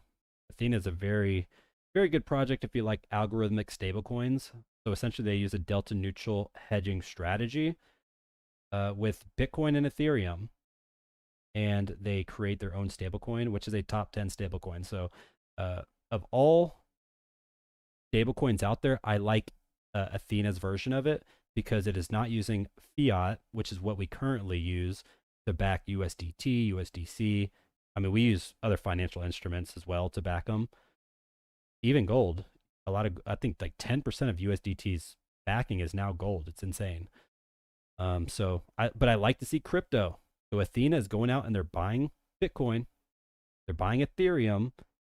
Athena is a very, very good project if you like algorithmic stablecoins. So essentially, they use a delta neutral hedging strategy with Bitcoin and Ethereum, and they create their own stablecoin, which is a top 10 stablecoin. So of all stablecoins out there, I like Athena's version of it because it is not using fiat, which is what we currently use to back USDT, USDC. I mean, we use other financial instruments as well to back them. Even gold. I think like 10% of USDT's backing is now gold. It's insane. But I like to see crypto. So Athena is going out and they're buying Bitcoin, they're buying Ethereum,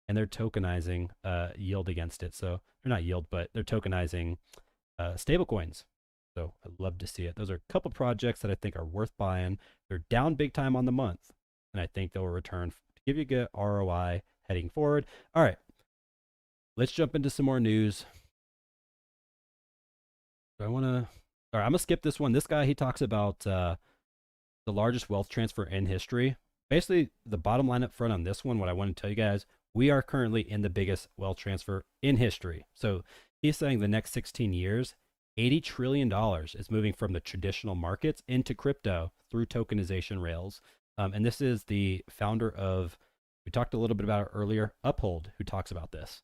and they're tokenizing yield against it. So they're not yield, but they're tokenizing stablecoins. So I'd love to see it. Those are a couple projects that I think are worth buying. They're down big time on the month, and I think they'll return to give you a good ROI heading forward. All right, let's jump into some more news. All right, I'm gonna skip this one. This guy, he talks about the largest wealth transfer in history. Basically, the bottom line up front on this one, what I want to tell you guys, we are currently in the biggest wealth transfer in history. So he's saying the next 16 years, $80 trillion is moving from the traditional markets into crypto through tokenization rails. And this is the founder of, we talked a little bit about it earlier, Uphold, who talks about this.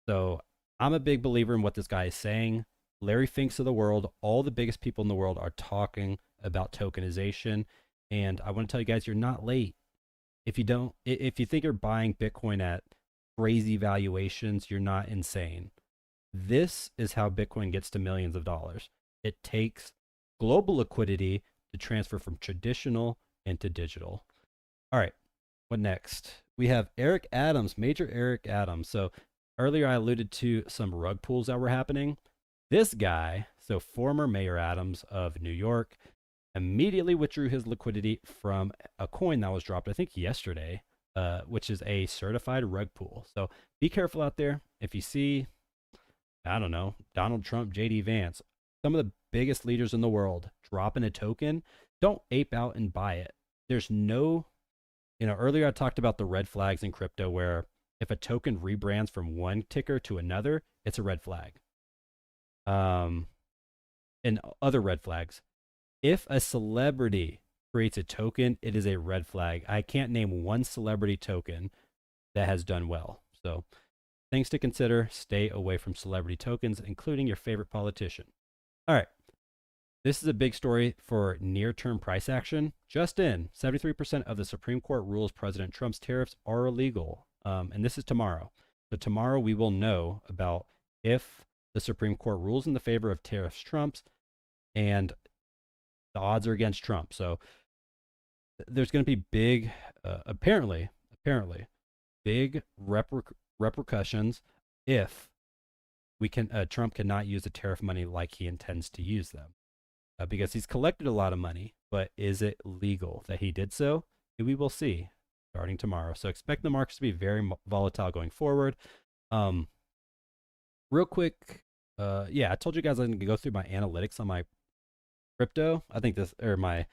So I'm a big believer in what this guy is saying. Larry Finks of the world, all the biggest people in the world are talking about tokenization. And I want to tell you guys, you're not late. If you think you're buying Bitcoin at crazy valuations, you're not insane. This is how Bitcoin gets to millions of dollars. It takes global liquidity to transfer from traditional into digital. All right, what next? We have Eric Adams, Major Eric Adams. So earlier I alluded to some rug pulls that were happening. This guy, so former Mayor Adams of New York, immediately withdrew his liquidity from a coin that was dropped, I think yesterday, which is a certified rug pull. So be careful out there. If you see, I don't know, Donald Trump, JD Vance, some of the biggest leaders in the world dropping a token, don't ape out and buy it. There's no, earlier I talked about the red flags in crypto where if a token rebrands from one ticker to another, it's a red flag. And other red flags. If a celebrity creates a token, it is a red flag. I can't name one celebrity token that has done well. So things to consider, stay away from celebrity tokens, including your favorite politician. All right. This is a big story for near-term price action. Just in, 73% of the Supreme Court rules President Trump's tariffs are illegal. And this is tomorrow. So tomorrow we will know about if the Supreme Court rules in the favor of tariffs Trump's, and the odds are against Trump. So there's going to be big, apparently, big repercussions if Trump cannot use the tariff money like he intends to use them, because he's collected a lot of money. But is it legal that he did so? We will see starting tomorrow. So expect the markets to be very volatile going forward. Real quick, yeah, I told you guys I'm going to go through my analytics on my crypto. I think this, or my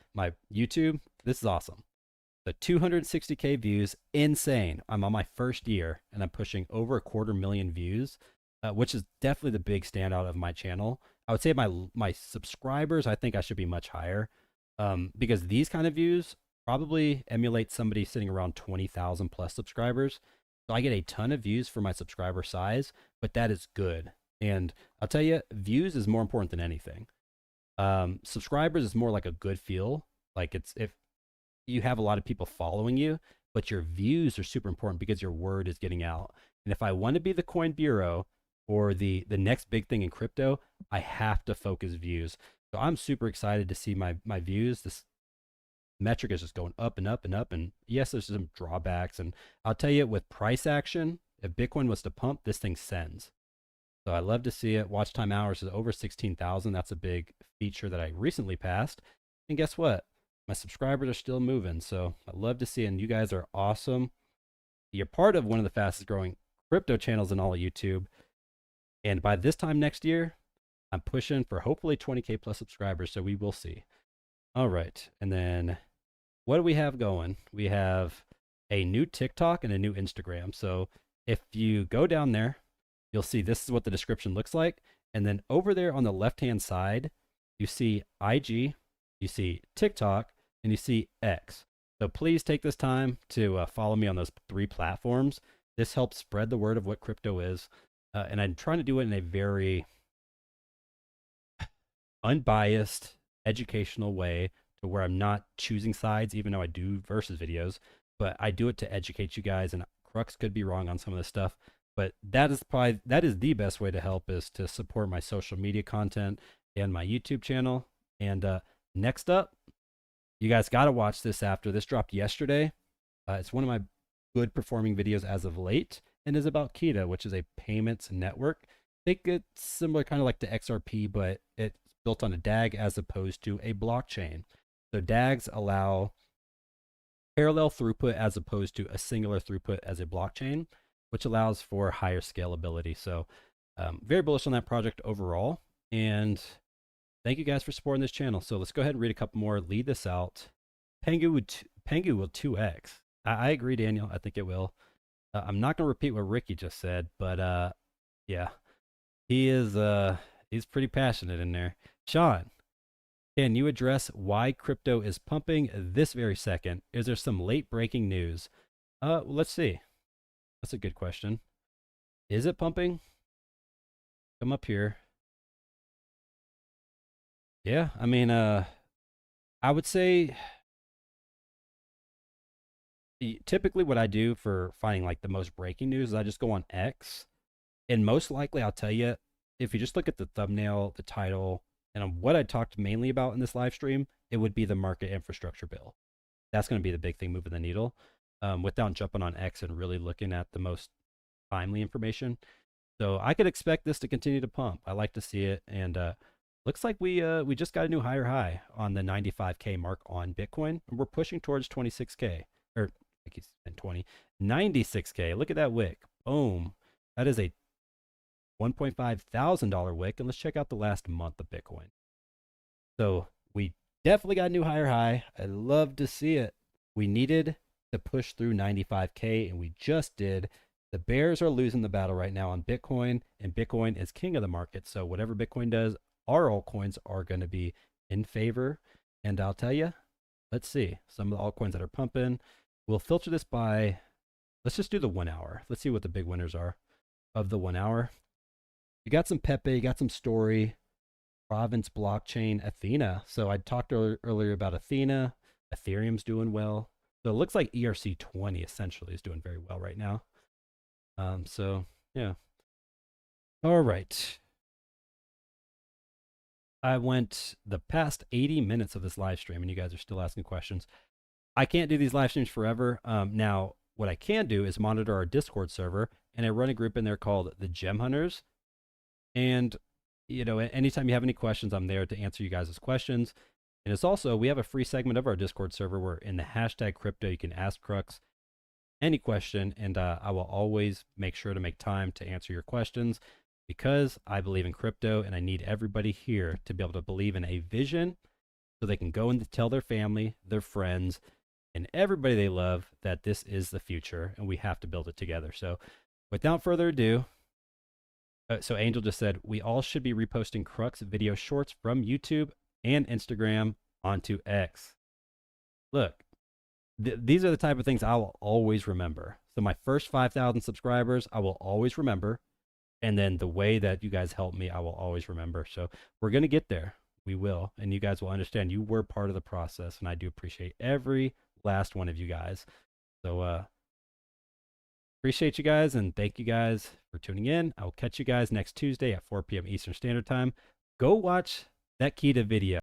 YouTube. This is awesome. The 260K views, insane. I'm on my first year and I'm pushing over 250,000 views, which is definitely the big standout of my channel. I would say my subscribers, I think I should be much higher, because these kind of views probably emulate somebody sitting around 20,000 plus subscribers. So I get a ton of views for my subscriber size, but that is good. And I'll tell you, views is more important than anything. Subscribers is more like a good feel. Like it's if you have a lot of people following you, but your views are super important because your word is getting out. And if I want to be the coin bureau or the next big thing in crypto, I have to focus views. So I'm super excited to see my views. This metric is just going up and up and up. And yes, there's some drawbacks. And I'll tell you, with price action, if Bitcoin was to pump, this thing sends. So I love to see it. Watch time hours is over 16,000. That's a big feature that I recently passed. And guess what? My subscribers are still moving. So I love to see it. And you guys are awesome. You're part of one of the fastest growing crypto channels in all of YouTube. And by this time next year, I'm pushing for hopefully 20K plus subscribers. So we will see. All right. And then what do we have going? We have a new TikTok and a new Instagram. So if you go down there, you'll see this is what the description looks like. And then over there on the left-hand side, you see IG, you see TikTok, and you see X. So please take this time to follow me on those 3 platforms. This helps spread the word of what crypto is. And I'm trying to do it in a very unbiased, educational way to where I'm not choosing sides, even though I do versus videos. But I do it to educate you guys, and Crux could be wrong on some of this stuff. But that is the best way to help, is to support my social media content and my YouTube channel. And next up, you guys got to watch this after. This dropped yesterday. It's one of my good performing videos as of late, and is about Kita, which is a payments network. I think it's similar kind of like to XRP, but it's built on a DAG as opposed to a blockchain. So DAGs allow parallel throughput as opposed to a singular throughput as a blockchain, which allows for higher scalability. So very bullish on that project overall. And thank you guys for supporting this channel. So let's go ahead and read a couple more, lead this out. Pengu will 2x. I agree, Daniel. I think it will. I'm not going to repeat what Ricky just said, but yeah, he's pretty passionate in there. Sean, can you address why crypto is pumping this very second? Is there some late breaking news? Let's see. That's a good question. Is it pumping? Come up here. Yeah, I mean, I would say typically what I do for finding like the most breaking news is I just go on X, and most likely I'll tell you, if you just look at the thumbnail, the title, and what I talked mainly about in this live stream, it would be the market infrastructure bill. That's going to be the big thing moving the needle, without jumping on X and really looking at the most timely information. So I could expect this to continue to pump. I like to see it, and looks like we just got a new higher high on the 95K mark on Bitcoin, and we're pushing towards 26K, or I keep saying 20, 96K. Look at that wick. Boom. That is a $1.5 thousand wick, and let's check out the last month of Bitcoin. So we definitely got a new higher high. I love to see it. We needed to push through 95K, and we just did. The bears are losing the battle right now on Bitcoin, and Bitcoin is king of the market. So whatever Bitcoin does, our altcoins are going to be in favor. And I'll tell you, let's see some of the altcoins that are pumping. We'll filter this by, let's just do the 1 hour. Let's see what the big winners are of the 1 hour. You got some Pepe, you got some Story. Province blockchain Athena. So I talked earlier about Athena. Ethereum's doing well. So it looks like ERC20 essentially is doing very well right now. So yeah. All right. I went the past 80 minutes of this live stream, and you guys are still asking questions. I can't do these live streams forever. Now, what I can do is monitor our Discord server, and I run a group in there called the Gem Hunters. And, you know, anytime you have any questions, I'm there to answer you guys' questions. And it's also, we have a free segment of our Discord server where in the hashtag crypto, you can ask Crux any question, and I will always make sure to make time to answer your questions because I believe in crypto and I need everybody here to be able to believe in a vision so they can go and tell their family, their friends, and everybody they love that this is the future and we have to build it together. So without further ado, so Angel just said, we all should be reposting Crux video shorts from YouTube and Instagram onto X. Look, these are the type of things I will always remember. So my first 5,000 subscribers, I will always remember. And then the way that you guys helped me, I will always remember. So we're going to get there. We will. And you guys will understand you were part of the process. And I do appreciate every last one of you guys. So appreciate you guys. And thank you guys for tuning in. I will catch you guys next Tuesday at 4 p.m. Eastern Standard Time. Go watch that Kita video.